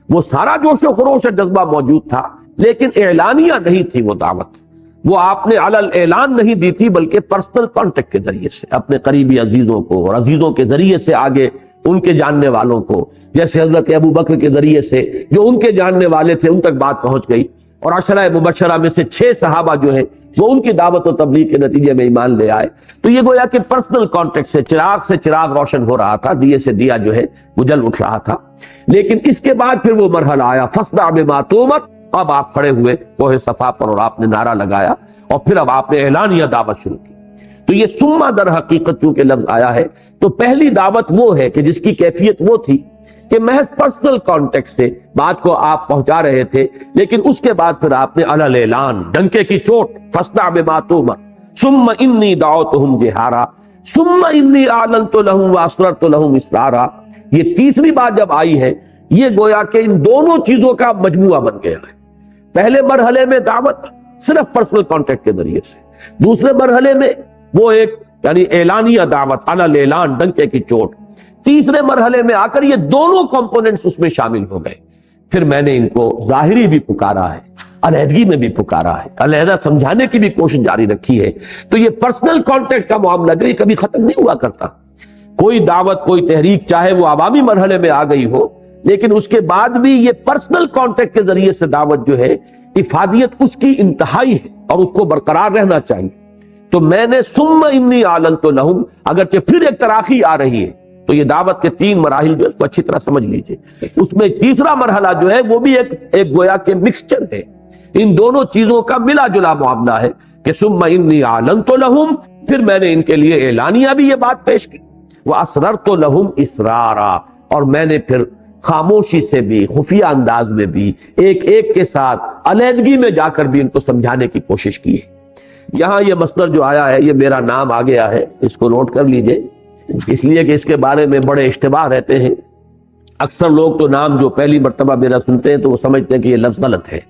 وہ سارا جوش و خروش اور جذبہ موجود تھا، لیکن اعلانیہ نہیں تھی وہ دعوت، وہ آپ نے علل اعلان نہیں دی تھی، بلکہ پرسنل کانٹیکٹ کے ذریعے سے اپنے قریبی عزیزوں کو اور عزیزوں کے ذریعے سے آگے ان کے جاننے والوں کو، جیسے حضرت ابو بکر کے ذریعے سے جو ان کے جاننے والے تھے ان تک بات پہنچ گئی، اور عشرہ مبشرہ میں سے 6 صحابہ جو ہیں وہ ان کی دعوت و تبلیغ کے نتیجے میں ایمان لے آئے۔ تو یہ گویا کہ پرسنل کانٹیکٹ سے چراغ روشن ہو رہا تھا، دیے سے دیا جو ہے وہ جل اٹھ رہا تھا۔ لیکن اس کے بعد پھر وہ مرحلہ آیا فاصدع بما تؤمر، اب آپ کھڑے ہوئے کوہ صفا پر اور آپ نے نعرہ لگایا، اور پھر اب آپ نے اعلانیہ دعوت شروع کی۔ تو یہ سما در حقیقت چونکہ لفظ آیا ہے، تو پہلی دعوت وہ ہے کہ جس کی کیفیت وہ تھی کہ محض پرسنل کانٹیکٹ سے بات کو آپ پہنچا رہے تھے، لیکن اس کے بعد پھر آپ نے علل اعلان، ڈنکے کی چوٹ، فاصدع بما تؤمر ثم انی دعوتہم جہارا ثم انی اعلنت لہم واسررت لہم اسرارا، یہ تیسری بات جب آئی ہے، یہ گویا کہ ان دونوں چیزوں کا مجموعہ بن گیا ہے۔ پہلے مرحلے میں دعوت صرف پرسنل کانٹیکٹ کے ذریعے سے، دوسرے مرحلے میں وہ ایک یعنی اعلانیہ دعوت، علل اعلان، ڈنکے کی چوٹ، تیسرے مرحلے میں آ کر یہ دونوں کمپوننٹس اس میں شامل ہو گئے۔ پھر میں نے ان کو ظاہری بھی پکارا ہے، علیحدگی میں بھی پکارا ہے، علیحدہ سمجھانے کی بھی کوشش جاری رکھی ہے۔ تو یہ پرسنل کانٹیکٹ کا معاملہ جو یہ کبھی ختم نہیں ہوا کرتا۔ کوئی دعوت، کوئی تحریک، چاہے وہ عوامی مرحلے میں آ گئی ہو، لیکن اس کے بعد بھی یہ پرسنل کانٹیکٹ کے ذریعے سے دعوت جو ہے، افادیت اس کی انتہائی ہے اور اس کو برقرار رہنا چاہیے۔ تو میں نے ثم انی اعلنت لہم، اگرچہ پھر ایک تراخی آ رہی ہے، تو یہ دعوت کے 3 مراحل جو ہے اس کو اچھی طرح سمجھ لیجئے۔ اس میں تیسرا مرحلہ جو ہے وہ بھی ایک گویا کہ مکسچر ہے، ان دونوں چیزوں کا ملا جلا معاملہ ہے کہ ثم انی اعلنت لہم، پھر میں نے ان کے لیے اعلانیہ بھی یہ بات پیش کی، واسررت لہم اسرارا، اور میں نے پھر خاموشی سے بھی، خفیہ انداز میں بھی، ایک ایک کے ساتھ علیحدگی میں جا کر بھی ان کو سمجھانے کی کوشش کی ہے۔ یہاں یہ مصدر جو آیا ہے، یہ میرا نام آ گیا ہے، اس کو نوٹ کر لیجئے، اس لیے کہ اس کے بارے میں بڑے اشتباہ رہتے ہیں۔ اکثر لوگ تو نام جو پہلی مرتبہ میرا سنتے ہیں تو وہ سمجھتے ہیں کہ یہ لفظ غلط ہے،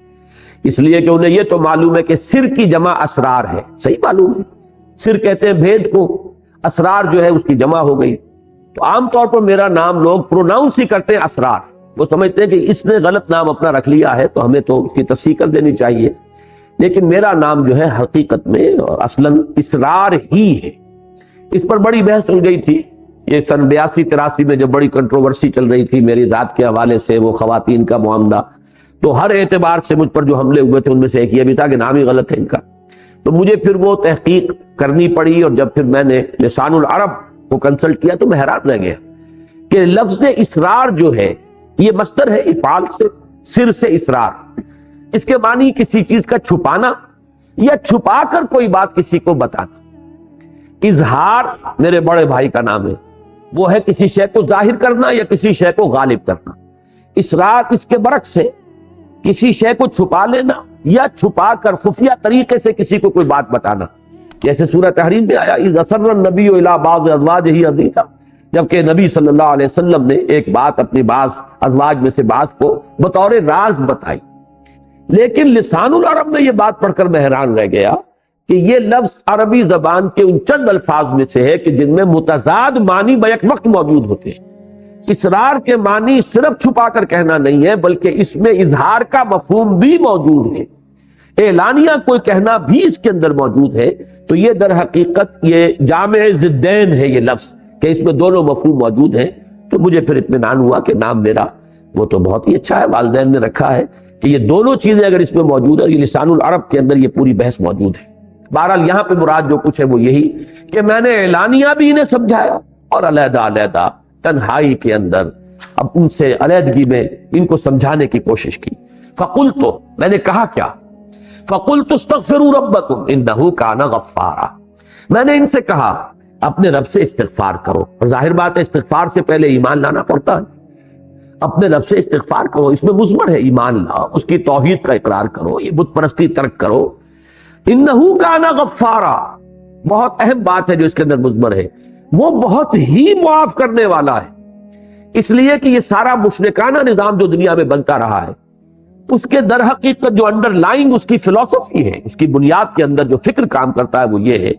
اس لیے کہ انہیں یہ تو معلوم ہے کہ سر کی جمع اسرار ہے، صحیح معلوم ہے، سر کہتے ہیں بھید کو، اسرار جو ہے اس کی جمع ہو گئی، تو عام طور پر میرا نام لوگ پروناؤنس ہی کرتے ہیں اسرار، وہ سمجھتے ہیں کہ اس نے غلط نام اپنا رکھ لیا ہے تو ہمیں تو اس کی تصحیح کر دینی چاہیے، لیکن میرا نام جو ہے حقیقت میں اصلاً اسرار ہی ہے۔ اس پر بڑی بحث چل گئی تھی یہ سن 82-83 میں جب بڑی کنٹروورسی چل رہی تھی میری ذات کے حوالے سے، وہ خواتین کا معاملہ، تو ہر اعتبار سے مجھ پر جو حملے ہوئے تھے ان میں سے ایک یہ بھی تھا کہ نام ہی غلط ہے ان کا. تو مجھے پھر وہ تحقیق کرنی پڑی، اور جب پھر میں نے لسان العرب کو کنسلٹ کیا تو میں حیران رہ گیا کہ لفظ اصرار جو ہے یہ مصدر ہے افعال سے، سر سے اصرار. اس کے معنی کسی چیز کا چھپانا یا چھپا کر کوئی بات کسی کو بتانا. اظہار میرے بڑے بھائی کا نام ہے، وہ ہے کسی شے کو ظاہر کرنا یا کسی شے کو غالب کرنا. اصرار اس کے برعکس ہے، کسی شے کو چھپا لینا یا چھپا کر خفیہ طریقے سے کسی کو کوئی بات بتانا. جیسے سورہ تحریم میں آیا اذ اسر النبی الی بعض ازواجہ حدیثا، جبکہ نبی صلی اللہ علیہ وسلم نے ایک بات اپنی بعض ازواج میں سے بعض کو بطور راز بتائی. لیکن لسان العرب میں یہ بات پڑھ کر میں حیران رہ گیا کہ یہ لفظ عربی زبان کے ان چند الفاظ میں سے ہے کہ جن میں متضاد معنی بیک وقت موجود ہوتے ہیں. اصرار کے معنی صرف چھپا کر کہنا نہیں ہے، بلکہ اس میں اظہار کا مفہوم بھی موجود ہے، اعلانیہ کوئی کہنا بھی اس کے اندر موجود ہے. تو یہ در حقیقت یہ جامع ضدین ہے یہ لفظ، کہ اس میں دونوں مفہوم موجود ہیں. تو مجھے پھر اطمینان ہوا کہ نام میرا وہ تو بہت ہی اچھا ہے، والدین نے رکھا ہے کہ یہ دونوں چیزیں اگر اس میں موجود ہے، یہ لسان العرب کے اندر یہ پوری بحث موجود ہے. بہرحال یہاں پہ مراد جو کچھ ہے وہ یہی کہ میں نے اعلانیہ بھی انہیں سمجھایا اور علیحدہ علیحدہ تنہائی کے اندر اب ان سے علیحدگی میں ان کو سمجھانے کی کوشش کی. فقلت، میں نے کہا کیا؟ فقلت استغفروا ربکم انہ کان غفارا، میں نے ان سے کہا اپنے رب سے استغفار کرو. اور ظاہر بات ہے استغفار سے پہلے ایمان لانا پڑتا ہے. اپنے رب سے استغفار کرو، اس میں مضمر ہے ایمان لاؤ، اس کی توحید کا اقرار کرو، یہ بت پرستی ترک کرو. انہ کان غفارا، بہت اہم بات ہے جو اس کے اندر مضمر ہے، وہ بہت ہی معاف کرنے والا ہے. اس لیے کہ یہ سارا مشرکانہ نظام جو دنیا میں بنتا رہا ہے، اس کے در حقیقت جو انڈر لائنگ اس کی فلسفی ہے، اس کی بنیاد کے اندر جو فکر کام کرتا ہے وہ یہ ہے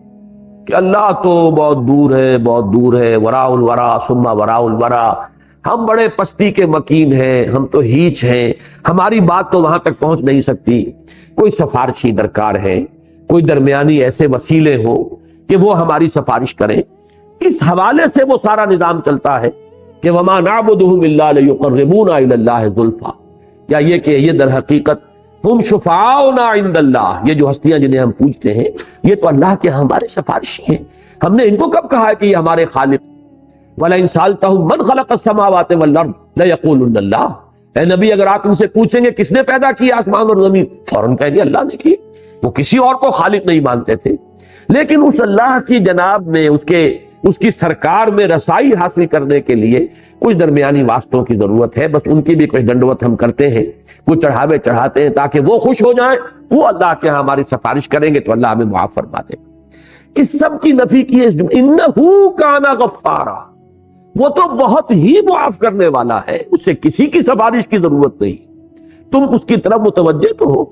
کہ اللہ تو بہت دور ہے، بہت دور ہے، وراء الورا ثم وراء الورا، ہم بڑے پستی کے مکین ہیں، ہم تو ہیچ ہیں، ہماری بات تو وہاں تک پہنچ نہیں سکتی. کوئی سفارشی درکار ہے، کوئی درمیانی ایسے وسیلے ہو کہ وہ ہماری سفارش کریں. اس حوالے سے وہ سارا نظام چلتا ہے کہ وما نعبدهم الا ليقربونا الى الله زلفا، یا یہ کہ یہ در حقیقت ہم شفاعنا عند اللہ، یہ جو ہستیاں جنہیں ہم پوجتے ہیں یہ تو اللہ کے ہمارے سفارشی ہیں. ہم نے ان کو کب کہا ہے کہ یہ ہمارے خالق؟ وَلَئِن سَأَلْتَهُم مَّنْ خَلَقَ السَّمَاوَاتِ وَالْأَرْضَ لَيَقُولُنَّ اللَّهُ، اے نبی اگر آپ ان سے پوچھیں گے کس نے پیدا کیا آسمان اور زمین، فوراً کہیں گے اللہ نے کی. وہ کسی اور کو خالق نہیں مانتے تھے. لیکن اس اللہ کی جناب میں اس کی سرکار میں رسائی حاصل کرنے کے لیے کچھ درمیانی واسطوں کی ضرورت ہے. بس ان کی بھی کچھ دنڈوت ہم کرتے ہیں، کچھ چڑھاوے چڑھاتے ہیں تاکہ وہ خوش ہو جائیں، وہ اللہ کے ہاں ہماری سفارش کریں گے تو اللہ ہمیں معاف فرما دے. اس سب کی نفی کی ہے انہ کان غفارا، وہ تو بہت ہی معاف کرنے والا ہے، اسے کسی کی سفارش کی ضرورت نہیں. تم اس کی طرف متوجہ تو ہو.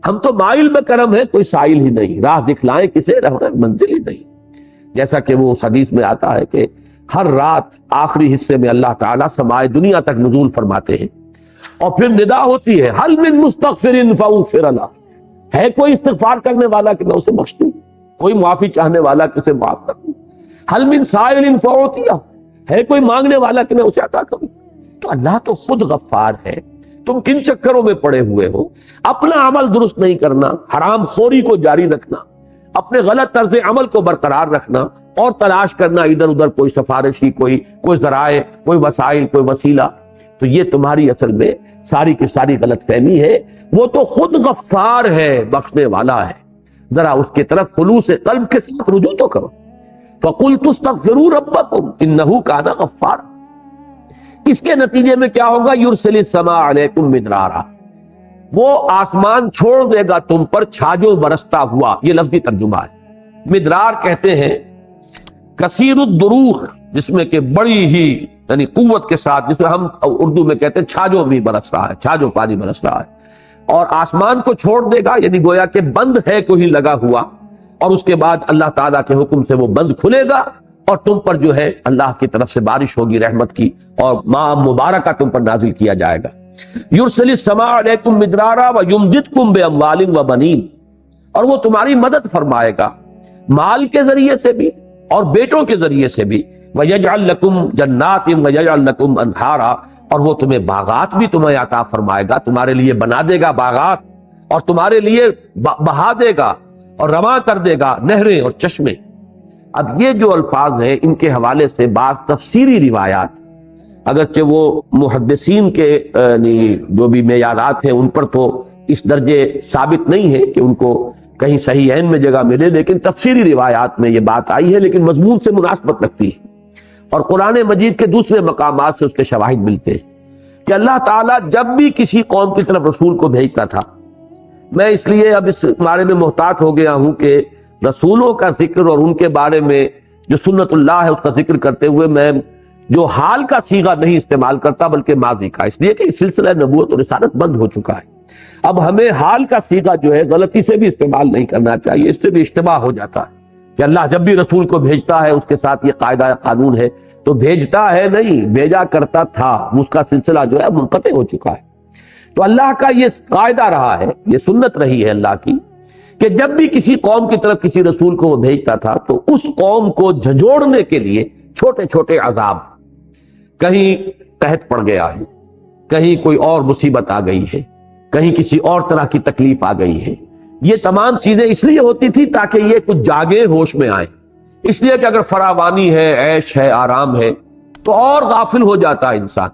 ہم تو مائل میں کرم ہے، کوئی سائل ہی نہیں، راہ دکھلائیں کسے رہنا منزل ہی نہیں. جیسا کہ وہ حدیث میں آتا ہے کہ ہر رات آخری حصے میں اللہ تعالیٰ سمائے دنیا تک نزول فرماتے ہیں اور پھر ندا ہوتی ہے حل من مستغفر فاغفر له، ہے کوئی استغفار کرنے والا کہ میں اسے بخش دوں، کوئی معافی چاہنے والا کہ اسے معاف کر دوں. حل من سائل فاعطیہ، ہے کوئی مانگنے والا کہ میں اسے عطا کروں. تو اللہ تو خود غفار ہے. تم کن چکروں میں پڑے ہوئے ہو؟ اپنا عمل درست نہیں کرنا، حرام خوری کو جاری رکھنا، اپنے غلط طرز عمل کو برقرار رکھنا اور تلاش کرنا ادھر ادھر کوئی سفارشی، کوئی ذرائع، کوئی وسائل، کوئی وسیلہ. تو یہ تمہاری اصل میں ساری کی ساری غلط فہمی ہے. وہ تو خود غفار ہے، بخشنے والا ہے. ذرا اس کی طرف خلوص قلب کے ساتھ رجوع تو کرو. فَقُلْتُ اسْتَغْفِرُوا رَبَّكُمْ إِنَّهُ كَانَ غَفَّارًا. اس کے نتیجے میں کیا ہوگا؟ يُرْسِلِ السَّمَاءَ عَلَيْكُمْ مِدْرَارًا، وہ آسمان چھوڑ دے گا تم پر چھاجو برستا ہوا. یہ لفظی ترجمہ ہے. مدرار کہتے ہیں کثیر الدرور، جس میں کہ بڑی ہی یعنی قوت کے ساتھ، جس میں ہم اردو میں کہتے ہیں چھاجو بھی برس رہا ہے، چھاجو پانی برس رہا ہے. اور آسمان کو چھوڑ دے گا یعنی گویا کہ بند ہے کوئی لگا ہوا، اور اس کے بعد اللہ تعالیٰ کے حکم سے وہ بند کھلے گا اور تم پر جو ہے اللہ کی طرف سے بارش ہوگی رحمت کی، اور ماء مبارکہ تم پر نازل کیا جائے گا. یرسل السماء علیکم مدرارا ویمددکم باموال وبنین، اور وہ تمہاری مدد فرمائے گا مال کے ذریعے سے بھی اور بیٹوں کے ذریعے سے بھی. وَيَجْعَلْ لَكُمْ جَنَّاتٍ وَيَجْعَلْ لَكُمْ أَنْهَارًا، اور وہ تمہیں باغات بھی تمہیں عطا فرمائے گا، تمہارے لیے بنا دے گا باغات، اور تمہارے لیے بہا دے گا اور رواں کر دے گا نہریں اور چشمے۔ اب یہ جو الفاظ ہیں ان کے حوالے سے بعض تفسیری روایات، اگرچہ وہ محدثین کے جو بھی معیارات ہیں ان پر تو اس درجے ثابت نہیں ہے کہ ان کو کہیں صحیح عین میں جگہ ملے، لیکن تفسیری روایات میں یہ بات آئی ہے، لیکن مضمون سے مناسبت رکھتی ہے، اور قرآن مجید کے دوسرے مقامات سے اس کے شواہد ملتے ہیں کہ اللہ تعالیٰ جب بھی کسی قوم کی طرف رسول کو بھیجتا تھا، میں اس لیے اب اس بارے میں محتاط ہو گیا ہوں کہ رسولوں کا ذکر اور ان کے بارے میں جو سنت اللہ ہے اس کا ذکر کرتے ہوئے میں جو حال کا صیغہ نہیں استعمال کرتا بلکہ ماضی کا، اس لیے کہ سلسلہ نبوت اور رسالت بند ہو چکا ہے۔ اب ہمیں حال کا صیغہ جو ہے غلطی سے بھی استعمال نہیں کرنا چاہیے، اس سے بھی اشتباہ ہو جاتا ہے کہ اللہ جب بھی رسول کو بھیجتا ہے اس کے ساتھ یہ قاعدہ قانون ہے، تو بھیجتا ہے نہیں، بھیجا کرتا تھا، اس کا سلسلہ جو ہے منقطع ہو چکا ہے۔ تو اللہ کا یہ قاعدہ رہا ہے، یہ سنت رہی ہے اللہ کی کہ جب بھی کسی قوم کی طرف کسی رسول کو وہ بھیجتا تھا تو اس قوم کو جھنجھوڑنے کے لیے چھوٹے چھوٹے عذاب، کہیں قحط پڑ گیا ہے، کہیں کوئی اور مصیبت آ گئی ہے، کہیں کسی اور طرح کی تکلیف آ گئی ہے، یہ تمام چیزیں اس لیے ہوتی تھی تاکہ یہ کچھ جاگے، ہوش میں آئے، اس لیے کہ اگر فراوانی ہے، عیش ہے، آرام ہے تو اور غافل ہو جاتا ہے انسان،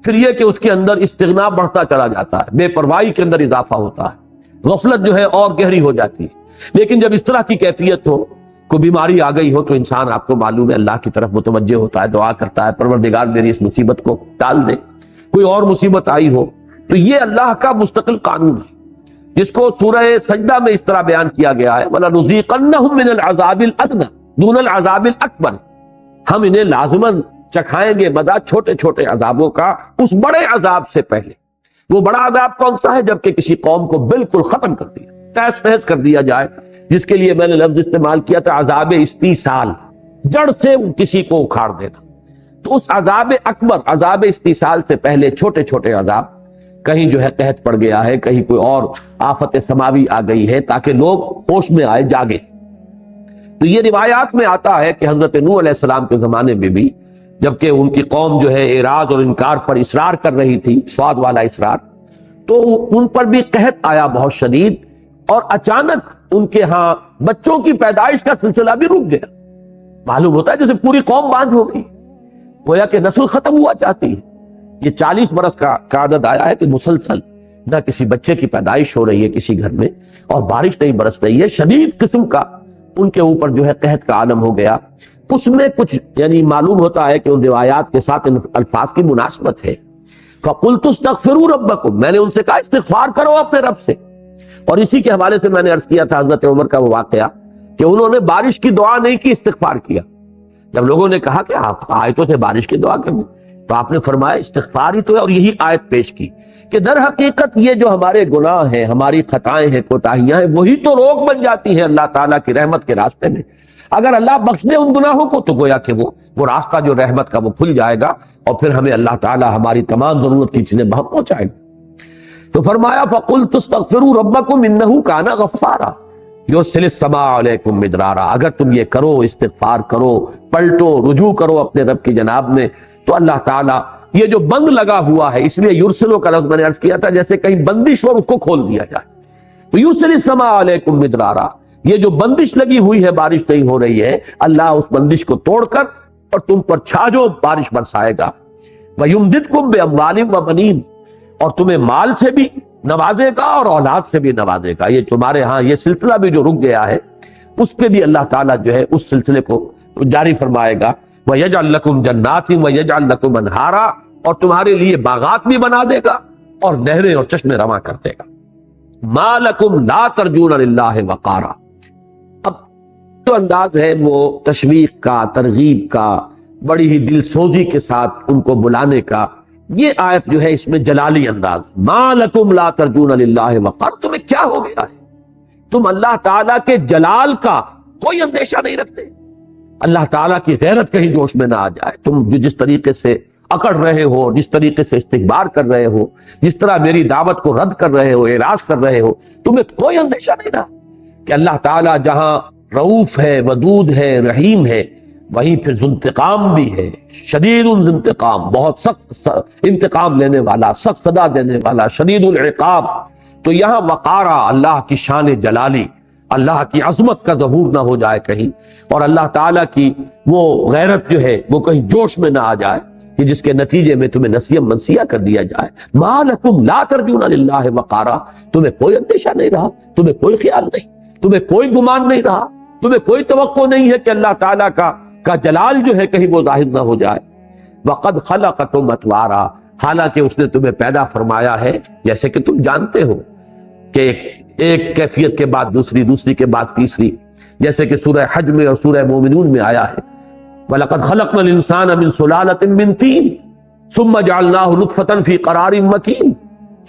پھر یہ کہ اس کے اندر استغنا بڑھتا چلا جاتا ہے، بے پرواہی کے اندر اضافہ ہوتا ہے، غفلت جو ہے اور گہری ہو جاتی ہے۔ لیکن جب اس طرح کی کیفیت ہو، کوئی بیماری آ گئی ہو، تو انسان آپ کو معلوم ہے اللہ کی طرف متوجہ ہوتا ہے، دعا کرتا ہے پروردگار میری اس مصیبت کو ٹال دے۔ کوئی اور مصیبت آئی ہو تو یہ اللہ کا مستقل قانون ہے، جس کو سورہ سجدہ میں اس طرح بیان کیا گیا ہے وَلَنُذِيقَنَّهُم مِّنَ الْعَذَابِ الْأَدْنَىٰ دُونَ الْعَذَابِ الْأَكْبَرِ، ہم انہیں لازماً چکھائیں گے مدہ چھوٹے چھوٹے عذابوں کا اس بڑے عذاب سے پہلے۔ وہ بڑا عذاب کون سا ہے؟ جبکہ کسی قوم کو بالکل ختم کر دیا، تہس نہس کر دیا جائے، جس کے لیے میں نے لفظ استعمال کیا تھا عذاب استیصال، جڑ سے کسی کو اکھاڑ دینا۔ تو اس عذاب اکبر، عذاب استیصال سے پہلے چھوٹے چھوٹے عذاب، کہیں جو ہے قحط پڑ گیا ہے، کہیں کوئی اور آفت سماوی آ گئی ہے، تاکہ لوگ ہوش میں آئے، جاگے۔ تو یہ روایات میں آتا ہے کہ حضرت نوح علیہ السلام کے زمانے میں بھی جبکہ ان کی قوم جو ہے اعراض اور انکار پر اصرار کر رہی تھی، سواد والا اصرار، تو ان پر بھی قحط آیا بہت شدید، اور اچانک ان کے ہاں بچوں کی پیدائش کا سلسلہ بھی رک گیا۔ معلوم ہوتا ہے جیسے پوری قوم باندھ ہو گئی، گویا کہ نسل ختم ہوا چاہتی ہے۔ یہ 40 برس کا عدد آیا ہے کہ مسلسل نہ کسی بچے کی پیدائش ہو رہی ہے کسی گھر میں، اور بارش نہیں برس رہی ہے، شدید قسم کا ان کے اوپر جو ہے قحط کا عالم ہو گیا۔ اس میں کچھ یعنی معلوم ہوتا ہے کہ ان روایات کے ساتھ ان الفاظ کی مناسبت ہے۔ فَقُلْتُ اسْتَغْفِرُوا رَبَّكُمْ، میں نے ان سے کہا استغفار کرو اپنے رب سے۔ اور اسی کے حوالے سے میں نے عرض کیا تھا حضرت عمر کا وہ واقعہ کہ انہوں نے بارش کی دعا نہیں کی، استغفار کیا۔ جب لوگوں نے کہا کہ آپ آیتوں سے بارش کی دعا کریں، تو آپ نے فرمایا استغفار ہی تو ہے، اور یہی آیت پیش کی کہ در حقیقت یہ جو ہمارے گناہ ہیں، ہماری خطائیں ہیں، کوتاہیاں ہیں، وہی تو روک بن جاتی ہیں اللہ تعالیٰ کی رحمت کے راستے میں۔ اگر اللہ بخش دے ان گناہوں کو تو گویا کہ وہ راستہ جو رحمت کا وہ کھل جائے گا، اور پھر ہمیں اللہ تعالیٰ ہماری تمام ضرورت کی چیزیں بہت پہنچائے گا۔ تو فرمایا فَقُلْتُ اسْتَغْفِرُوا رَبَّكُمْ إِنَّهُ كَانَ غَفَّارًا يُرْسِلِ السَّمَاءَ عَلَيْكُمْ مِدْرَارًا، اگر تم یہ کرو، استغفار کرو، پلٹو، رجوع کرو اپنے رب کی جناب میں، تو اللہ تعالیٰ یہ جو بند لگا ہوا ہے، اس لیے یرسلو کا لفظ میں نے عرض کیا تھا جیسے کہیں بندش ہو اور اس کو کھول دیا جائے، تو یرسل السماء علیکم مدرارا، یہ جو بندش لگی ہوئی ہے، بارش نہیں ہو رہی ہے، اللہ اس بندش کو توڑ کر اور تم پر چھاجو بارش برسائے گا۔ وَيُمْدِدْكُمْ بِأَمْوَالٍ وَبَنِينَ، اور تمہیں مال سے بھی نوازے گا اور اولاد سے بھی نوازے گا۔ یہ تمہارے ہاں یہ سلسلہ بھی جو رک گیا ہے، اس پہ بھی اللہ تعالیٰ جو ہے اس سلسلے کو جاری فرمائے گا۔ وَيَجْعَلْ لَكُمْ جَنَّاتٍ وَيَجْعَلْ لَكُمْ أَنْهَارًا، اور تمہارے لیے باغات بھی بنا دے گا اور نہریں اور چشمے رواں کر دے گا۔ مَا لَكُمْ لَا تَرْجُونَ لِلَّهِ وَقَارًا، اب جو انداز ہے وہ تشویق کا، ترغیب کا، بڑی ہی دل سوزی کے ساتھ ان کو بلانے کا، یہ آیت جو ہے اس میں جلالی انداز، مَا لَكُمْ لَا تَرْجُونَ لِلَّهِ وَقَارًا، تمہیں کیا ہو گیا ہے؟ تم اللہ تعالیٰ کے جلال کا کوئی اندیشہ نہیں رکھتے؟ اللہ تعالیٰ کی غیرت کہیں جوش میں نہ آ جائے؟ تم جو جس طریقے سے اکڑ رہے ہو، جس طریقے سے استکبار کر رہے ہو، جس طرح میری دعوت کو رد کر رہے ہو، اعراض کر رہے ہو، تمہیں کوئی اندیشہ نہیں رہا کہ اللہ تعالیٰ جہاں رؤوف ہے، ودود ہے، رحیم ہے، وہیں پھر ذوالانتقام بھی ہے، شدید الانتقام، بہت سخت انتقام لینے والا، سخت سزا دینے والا، شدید العقاب۔ تو یہاں وقارا، اللہ کی شان جلالی، اللہ کی عظمت کا ظہور نہ ہو جائے کہیں، اور اللہ تعالیٰ کی وہ غیرت جو ہے وہ کہیں جوش میں نہ آ جائے کہ جس کے نتیجے میں تمہیں نسیم منسیہ کر دیا جائے۔ ما لکم لا ترجون للہ وقارا، تمہیں کوئی اندیشہ نہیں رہا، تمہیں کوئی خیال نہیں، تمہیں کوئی گمان نہیں رہا، تمہیں کوئی توقع نہیں ہے کہ اللہ تعالیٰ کا جلال جو ہے کہیں وہ ظاہر نہ ہو جائے۔ وقد خلقکم اطوارا، حالانکہ اس نے تمہیں پیدا فرمایا ہے جیسے کہ تم جانتے ہو کہ ایک کیفیت کے بعد دوسری، دوسری کے بعد تیسری، جیسے کہ سورہ حج میں اور سورہ مومنون میں آیا ہے وَلَقَدْ خَلَقْنَا الْإِنسَانَ مِنْ سُلَالَةٍ مِّن طِينٍ ثُمَّ جَعَلْنَاهُ نُطْفَةً فِي قَرَارٍ مَّكِينٍ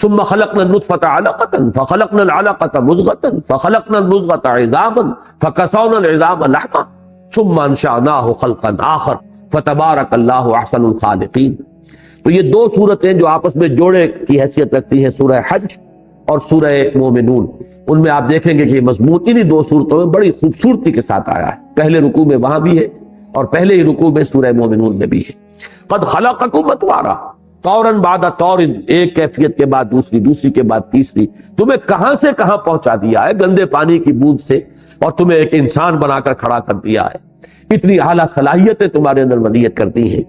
ثُمَّ خَلَقْنَا النُّطْفَةَ عَلَقَةً فَخَلَقْنَا الْعَلَقَةَ مُضْغَةً فَخَلَقْنَا الْمُضْغَةَ عِظَامًا فَكَسَوْنَا الْعِظَامَ لَحْمًا ثُمَّ أَنشَأْنَاهُ خَلْقًا آخَرَ فَتَبَارَكَ اللَّهُ أَحْسَنُ الْخَالِقِينَ۔ تو یہ دو صورتیں جو آپس میں جوڑے کی حیثیت رکھتی ہیں، سورہ حج اور سورہ مومنون، ان میں آپ دیکھیں گے کہ یہ مضمون انہی دو صورتوں میں بڑی خوبصورتی کے ساتھ آیا ہے۔ پہلے رکوع میں وہاں بھی ہے اور پہلے ہی رکوع میں سورہ مومنون میں بھی ہے۔ قد خلقکم اطوارا طورا بعد طور، ایک کیفیت کے بعد دوسری، دوسری کے بعد تیسری، تمہیں کہاں سے کہاں پہنچا دیا ہے گندے پانی کی بوند سے، اور تمہیں ایک انسان بنا کر کھڑا کر دیا ہے۔ اتنی اعلیٰ صلاحیتیں تمہارے اندر ودیت کرتی ہیں۔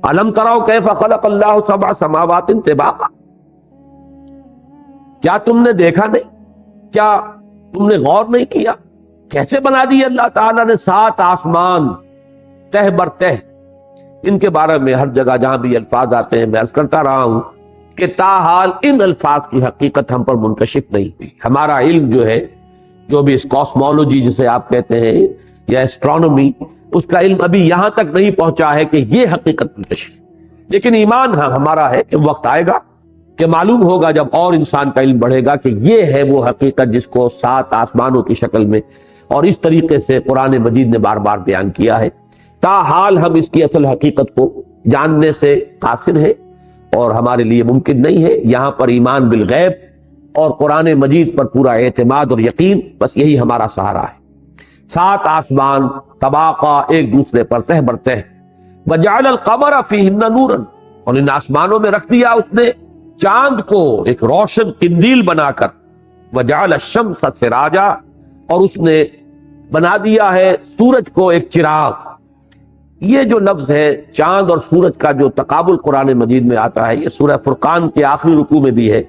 الم تروا کیف خلق اللہ سبع سماوات طباقا، کیا تم نے دیکھا نہیں، کیا تم نے غور نہیں کیا کیسے بنا دی اللہ تعالیٰ نے 7 آسمان تہ بر تہ۔ ان کے بارے میں ہر جگہ جہاں بھی الفاظ آتے ہیں میں عرض کرتا رہا ہوں کہ تاحال ان الفاظ کی حقیقت ہم پر منکشف نہیں ہوئی۔ ہمارا علم جو ہے، جو بھی اس کاسمولوجی جسے آپ کہتے ہیں یا ایسٹرونومی، اس کا علم ابھی یہاں تک نہیں پہنچا ہے کہ یہ حقیقت منکشف، لیکن ایمان ہمارا ہے کہ وقت آئے گا کہ معلوم ہوگا جب اور انسان کا علم بڑھے گا کہ یہ ہے وہ حقیقت جس کو 7 آسمانوں کی شکل میں اور اس طریقے سے قرآن مجید نے بار بار بیان کیا ہے۔ تاحال ہم اس کی اصل حقیقت کو جاننے سے قاصر ہیں اور ہمارے لیے ممکن نہیں ہے۔ یہاں پر ایمان بالغیب اور قرآن مجید پر پورا اعتماد اور یقین، بس یہی ہمارا سہارا ہے۔ 7 آسمان طباقہ، ایک دوسرے پر تہ بر تہ۔ وجعل القمر فیہن نورا، اور ان آسمانوں میں رکھ دیا اس نے چاند کو ایک روشن قندیل بنا کر، وجعل الشمس سراجا، اور اس نے بنا دیا ہے سورج کو ایک چراغ۔ یہ جو لفظ ہے چاند اور سورج کا جو تقابل قرآن مجید میں آتا ہے، یہ سورہ فرقان کے آخری رکوع میں بھی ہے۔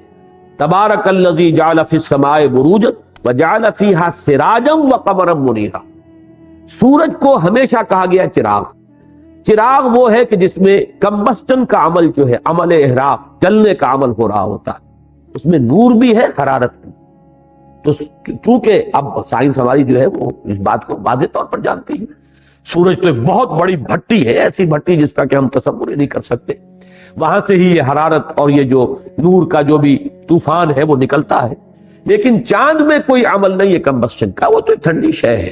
تبارک الذی جعل فی السماء بروجا وجعل فیہا سراجا وقمرا منیرا۔ سورج کو ہمیشہ کہا گیا چراغ۔ چراغ وہ ہے کہ جس میں کمبسٹن کا عمل جو ہے، عمل احراق، جلنے کا عمل ہو رہا ہوتا ہے، اس میں نور بھی ہے، حرارت بھی۔ تو چونکہ اب سائنس ہماری جو ہے وہ اس بات کو واضح طور پر جانتی ہے، سورج تو ایک بہت بڑی بھٹی ہے، ایسی بھٹی جس کا کہ ہم تصور ہی نہیں کر سکتے، وہاں سے ہی یہ حرارت اور یہ جو نور کا جو بھی طوفان ہے وہ نکلتا ہے۔ لیکن چاند میں کوئی عمل نہیں ہے کمبسٹن کا، وہ تو ایک ٹھنڈی شے ہے،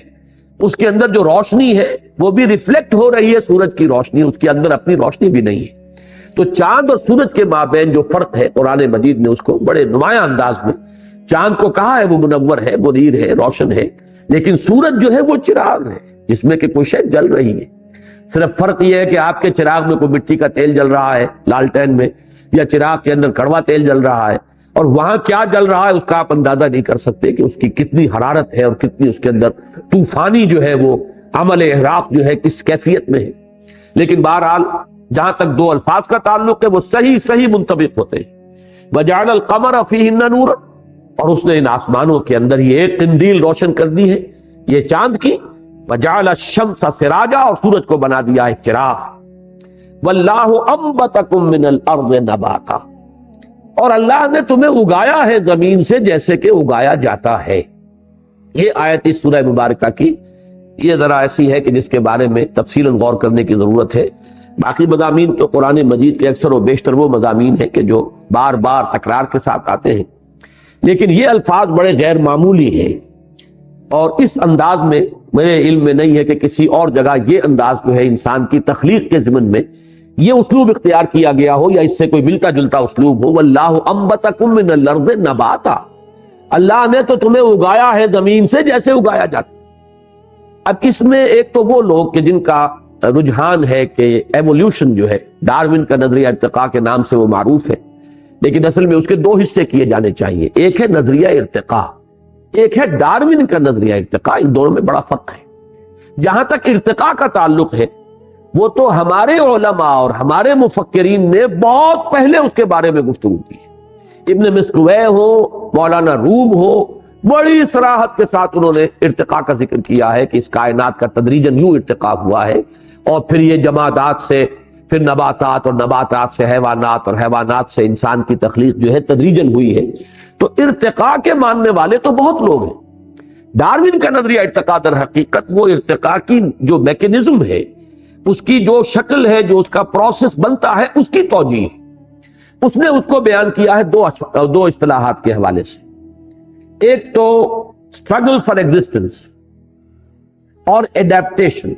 اس کے اندر جو روشنی ہے وہ بھی ریفلیکٹ ہو رہی ہے سورج کی روشنی، اس کے اندر اپنی روشنی بھی نہیں ہے۔ تو چاند اور سورج کے مابین جو فرق ہے، قرآن مجید نے اس کو بڑے نمایاں انداز میں چاند کو کہا ہے وہ منور ہے، منیر ہے، روشن ہے، لیکن سورج جو ہے وہ چراغ ہے جس میں کہ کوئی شے جل رہی ہے۔ صرف فرق یہ ہے کہ آپ کے چراغ میں کوئی مٹی کا تیل جل رہا ہے لالٹین میں، یا چراغ کے اندر کڑوا تیل جل رہا ہے، اور وہاں کیا جل رہا ہے اس کا آپ اندازہ نہیں کر سکتے کہ اس کی کتنی حرارت ہے اور کتنی اس کے اندر طوفانی جو ہے وہ عمل احراق جو ہے کس کیفیت میں ہے۔ لیکن بہرحال جہاں تک دو الفاظ کا تعلق ہے وہ صحیح منطبق ہوتے ہیں۔ وجعل القمر فیہن نورا، اور اس نے ان آسمانوں کے اندر یہ ایک قندیل روشن کر دی ہے، یہ چاند کی۔ وجعل الشمس سراجا، اور سورج کو بنا دیا ہے چراغ۔ واللہ انبتکم من الارض نباتا، اور اللہ نے تمہیں اگایا ہے زمین سے جیسے کہ اگایا جاتا ہے۔ یہ آیت اس سورہ مبارکہ کی یہ ذرا ایسی ہے کہ جس کے بارے میں تفصیلاً غور کرنے کی ضرورت ہے۔ باقی مضامین تو قرآن مجید کے اکثر و بیشتر وہ مضامین ہیں کہ جو بار بار تکرار کے ساتھ آتے ہیں، لیکن یہ الفاظ بڑے غیر معمولی ہیں، اور اس انداز میں میرے علم میں نہیں ہے کہ کسی اور جگہ یہ انداز جو ہے انسان کی تخلیق کے ضمن میں یہ اسلوب اختیار کیا گیا ہو یا اس سے کوئی ملتا جلتا اسلوب ہو۔ واللہ انبتکم من الارض نباتا، اللہ نے تو تمہیں اگایا ہے زمین سے جیسے اگایا جاتا۔ اب اس میں ایک تو وہ لوگ کہ جن کا رجحان ہے کہ ایوولوشن جو ہے، ڈارون کا نظریہ ارتقاء کے نام سے وہ معروف ہے، لیکن اصل میں اس کے دو حصے کیے جانے چاہیے، ایک ہے نظریہ ارتقاء، ایک ہے ڈارون کا نظریہ ارتقاء۔ ان دونوں میں بڑا فرق ہے۔ جہاں تک ارتقاء کا تعلق ہے، وہ تو ہمارے علماء اور ہمارے مفکرین نے بہت پہلے اس کے بارے میں گفتگو کی ہے۔ ابن مسکوے ہو، مولانا روم ہو، بڑی صراحت کے ساتھ انہوں نے ارتقاء کا ذکر کیا ہے کہ اس کائنات کا تدریجاً یوں ارتقاء ہوا ہے، اور پھر یہ جمادات سے پھر نباتات، اور نباتات سے حیوانات، اور حیوانات سے انسان کی تخلیق جو ہے تدریجاً ہوئی ہے۔ تو ارتقاء کے ماننے والے تو بہت لوگ ہیں۔ ڈارون کا نظریہ ارتقاء در حقیقت وہ ارتقاء کی جو میکینزم ہے، اس کی جو شکل ہے، جو اس کا پروسیس بنتا ہے، اس کی توجیہ اس نے اس کو بیان کیا ہے دو اصطلاحات کے حوالے سے۔ ایک تو اسٹرگل فار ایگزسٹنس اور ایڈیپٹیشن،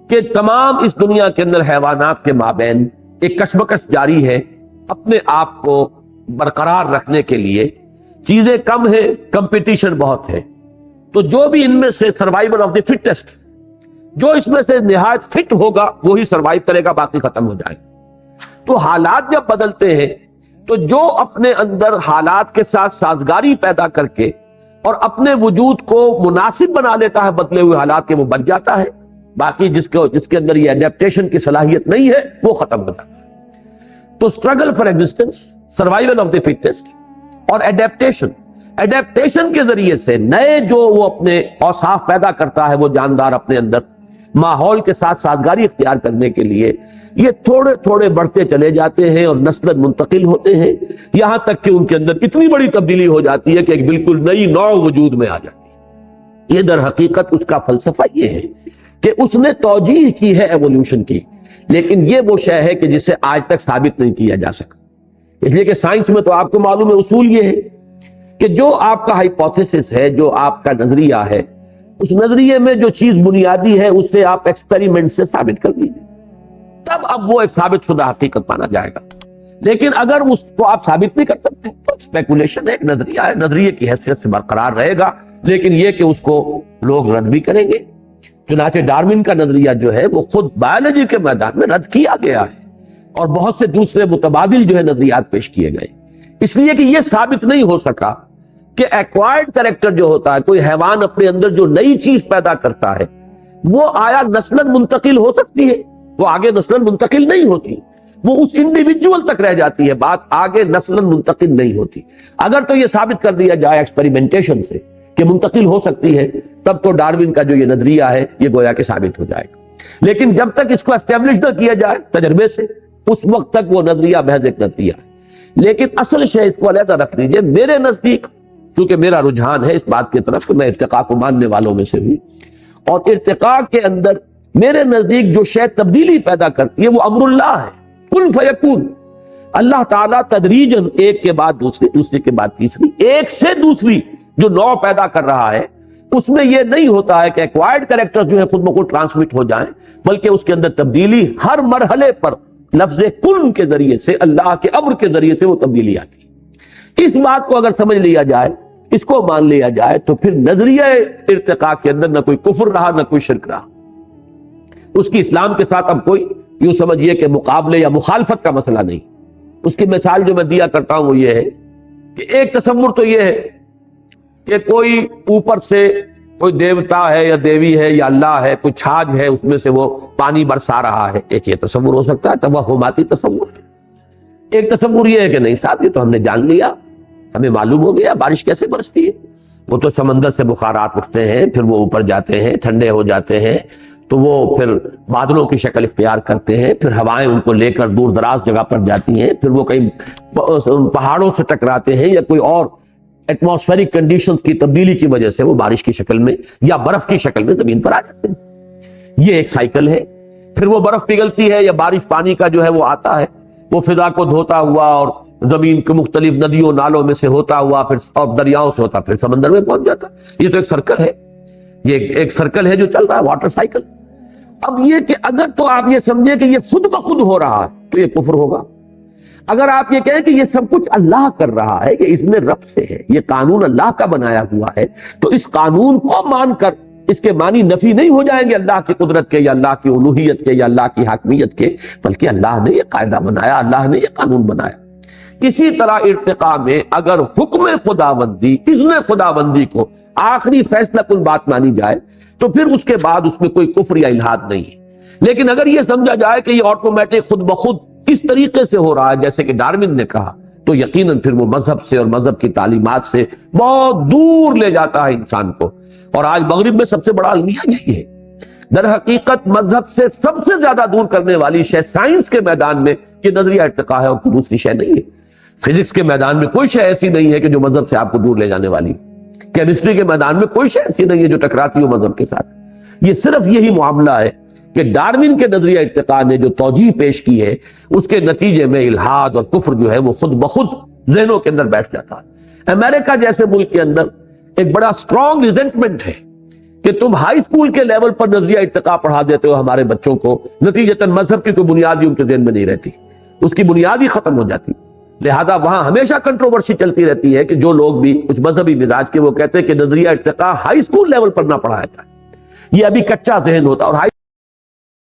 کہ تمام اس دنیا کے اندر حیوانات کے مابین ایک کشمکش جاری ہے اپنے آپ کو برقرار رکھنے کے لیے۔ چیزیں کم ہیں، کمپٹیشن بہت ہے، تو جو بھی ان میں سے سروائیول آف دی فٹسٹ، جو اس میں سے نہایت فٹ ہوگا وہی سروائیو کرے گا، باقی ختم ہو جائے۔ تو حالات جب بدلتے ہیں تو جو اپنے اندر حالات کے ساتھ سازگاری پیدا کر کے اور اپنے وجود کو مناسب بنا لیتا ہے بدلے ہوئے حالات کے، وہ بچ جاتا ہے، باقی جس کے اندر یہ ایڈیپٹیشن کی صلاحیت نہیں ہے وہ ختم ہو جاتا ہے۔ تو struggle for existence, survival of the fittest, اور ایڈیپٹیشن کے ذریعے سے نئے جو وہ اپنے اوصاف پیدا کرتا ہے وہ جاندار اپنے اندر ماحول کے ساتھ سازگاری اختیار کرنے کے لیے، یہ تھوڑے تھوڑے بڑھتے چلے جاتے ہیں اور نسل منتقل ہوتے ہیں، یہاں تک کہ ان کے اندر اتنی بڑی تبدیلی ہو جاتی ہے کہ ایک بالکل نئی نوع وجود میں آ جاتی ہے۔ یہ در حقیقت اس کا فلسفہ یہ ہے کہ اس نے توجیہ کی ہے ایوولوشن کی، لیکن یہ وہ شے ہے کہ جسے آج تک ثابت نہیں کیا جا سکا۔ اس لیے کہ سائنس میں تو آپ کو معلوم ہے اصول یہ ہے کہ جو آپ کا ہائپوتھیسس ہے، جو آپ کا نظریہ ہے، اس نظریے میں جو چیز بنیادی ہے اسے آپ ایکسپیریمنٹ سے ثابت کر لیجیے، تب اب وہ ایک ثابت شدہ حقیقت مانا جائے گا۔ لیکن اگر اس کو آپ ثابت نہیں کر سکتے تو اسپیکولیشن ہے، ایک نظریہ ہے، نظریے کی حیثیت سے برقرار رہے گا، لیکن یہ کہ اس کو لوگ رد بھی کریں گے۔ چنانچہ ڈارون کا نظریہ جو ہے وہ خود بایولوجی کے میدان میں رد کیا گیا ہے، اور بہت سے دوسرے متبادل جو ہے نظریات پیش کیے گئے، اس لیے کہ یہ ثابت نہیں ہو سکا کہ ایکوائرڈ کریکٹر جو ہوتا ہے، کوئی حیوان اپنے اندر جو نئی چیز پیدا کرتا ہے، وہ آیا نسلاً منتقل ہو سکتی ہے؟ وہ آگے نسلاً منتقل نہیں ہوتی، وہ اس انڈیویجول تک رہ جاتی ہے، بات آگے نسلاً منتقل نہیں ہوتی۔ اگر تو یہ ثابت کر دیا جائے ایکسپیریمنٹیشن سے کہ منتقل ہو سکتی ہے، تب تو ڈارون کا جو یہ نظریہ ہے یہ گویا کہ ثابت ہو جائے گا۔ لیکن جب تک اس کو اسٹیبلش نہ کیا جائے تجربے سے، اس وقت تک وہ نظریہ محض ایک نظریہ ہے۔ لیکن اصل شے اس کو علیحدہ رکھ دیجئے، میرے نزدیک چونکہ میرا رجحان ہے اس بات کی طرف کہ میں ارتقاء کو ماننے والوں میں سے ہوں، اور ارتقاء کے اندر میرے نزدیک جو شے تبدیلی پیدا کرتی ہے وہ امر اللہ ہے، کن فیکون۔ اللہ تعالیٰ تدریجاً ایک کے بعد دوسری، دوسری کے بعد تیسری، ایک سے دوسری جو نوع پیدا کر رہا ہے، اس میں یہ نہیں ہوتا ہے کہ ایکوائرڈ کریکٹر جو ہے خود بخود ٹرانسمٹ ہو جائیں، بلکہ اس کے اندر تبدیلی ہر مرحلے پر لفظ کن کے ذریعے سے، اللہ کے امر کے ذریعے سے وہ تبدیلی آتی ہے۔ اس بات کو اگر سمجھ لیا جائے، اس کو مان لیا جائے، تو پھر نظریہ ارتقاء کے اندر نہ کوئی کفر رہا نہ کوئی شرک رہا۔ اس کی اسلام کے ساتھ اب کوئی یوں سمجھیے کہ مقابلے یا مخالفت کا مسئلہ نہیں۔ اس کی مثال جو میں دیا کرتا ہوں وہ یہ ہے کہ ایک تصور تو یہ ہے کہ کوئی اوپر سے کوئی دیوتا ہے یا دیوی ہے یا اللہ ہے، کوئی چھاج ہے، اس میں سے وہ پانی برسا رہا ہے، ایک یہ تصور ہو سکتا ہے، توہماتی تصور۔ ایک تصور یہ ہے کہ نہیں صاحب، یہ تو ہم نے جان لیا، ہمیں معلوم ہو گیا بارش کیسے برستی ہے، وہ تو سمندر سے بخارات اٹھتے ہیں، پھر وہ اوپر جاتے ہیں، ٹھنڈے ہو جاتے ہیں، تو وہ پھر بادلوں کی شکل اختیار کرتے ہیں، پھر ہوائیں ان کو لے کر دور دراز جگہ پر جاتی ہیں، پھر وہ کئی پہاڑوں سے ٹکراتے ہیں یا کوئی اور ایٹماسفیرک کنڈیشنز کی تبدیلی کی وجہ سے وہ بارش کی شکل میں یا برف کی شکل میں زمین پر آ جاتے ہیں۔ یہ ایک سائیکل ہے۔ پھر وہ برف پگھلتی ہے یا بارش پانی کا جو ہے وہ آتا ہے، وہ فضا کو دھوتا ہوا اور زمین کے مختلف ندیوں نالوں میں سے ہوتا ہوا پھر اور دریاؤں سے ہوتا پھر سمندر میں پہنچ جاتا ہے۔ یہ تو ایک سرکل ہے، یہ ایک سرکل ہے جو چل رہا ہے، واٹر سائیکل۔ اب یہ کہ اگر تو آپ یہ سمجھیں کہ یہ خود بخود ہو رہا ہے تو یہ کفر ہوگا۔ اگر آپ یہ کہیں کہ یہ سب کچھ اللہ کر رہا ہے، کہ اس میں رب سے ہے، یہ قانون اللہ کا بنایا ہوا ہے، تو اس قانون کو مان کر اس کے معنی نفی نہیں ہو جائیں گے اللہ کی قدرت کے یا اللہ کی الوہیت کے یا اللہ کی حاکمیت کے، بلکہ اللہ نے یہ قاعدہ بنایا، اللہ نے یہ قانون بنایا۔ اسی طرح ارتقاء میں اگر حکم خداوندی، اذن خداوندی کو آخری فیصلہ کن بات مانی جائے تو پھر اس کے بعد اس میں کوئی کفر یا الحاد نہیں ہے۔ لیکن اگر یہ سمجھا جائے کہ یہ آٹومیٹک خود بخود اس طریقے سے ہو رہا ہے جیسے کہ ڈارون نے کہا، تو یقیناً پھر وہ مذہب سے اور مذہب کی تعلیمات سے بہت دور لے جاتا ہے انسان کو۔ اور آج مغرب میں سب سے بڑا المیہ یہی ہے۔ در حقیقت مذہب سے سب سے زیادہ دور کرنے والی شے سائنس کے میدان میں یہ نظریہ ارتقاء ہے، اور کوئی دوسری شے نہیں ہے۔ فزکس کے میدان میں کوئی شے ایسی نہیں ہے کہ جو مذہب سے آپ کو دور لے جانے والی، کیمسٹری کے میدان میں کوئی شے ایسی نہیں ہے جو ٹکراتی ہو مذہب کے ساتھ۔ یہ صرف یہی معاملہ ہے کہ ڈارون کے نظریہ ارتقاء نے جو توجیہ پیش کی ہے اس کے نتیجے میں الحاد اور کفر جو ہے وہ خود بخود ذہنوں کے اندر بیٹھ جاتا ہے۔ امریکہ جیسے ملک کے اندر ایک بڑا اسٹرانگ ریزنٹمنٹ ہے کہ تم ہائی اسکول کے لیول پر نظریہ ارتقاء پڑھا دیتے ہو ہمارے بچوں کو، نتیجتاً مذہب کی کوئی بنیاد ان کے ذہن میں نہیں رہتی، اس کی بنیاد ہی ختم ہو جاتی۔ لہذا وہاں ہمیشہ کنٹروورسی چلتی رہتی ہے کہ جو لوگ بھی کچھ مذہبی مزاج کے وہ کہتے ہیں کہ نظریہ ارتقاء ہائی اسکول لیول پر نہ پڑھایا جائے، یہ ابھی کچا ذہن ہوتا، اور ہائی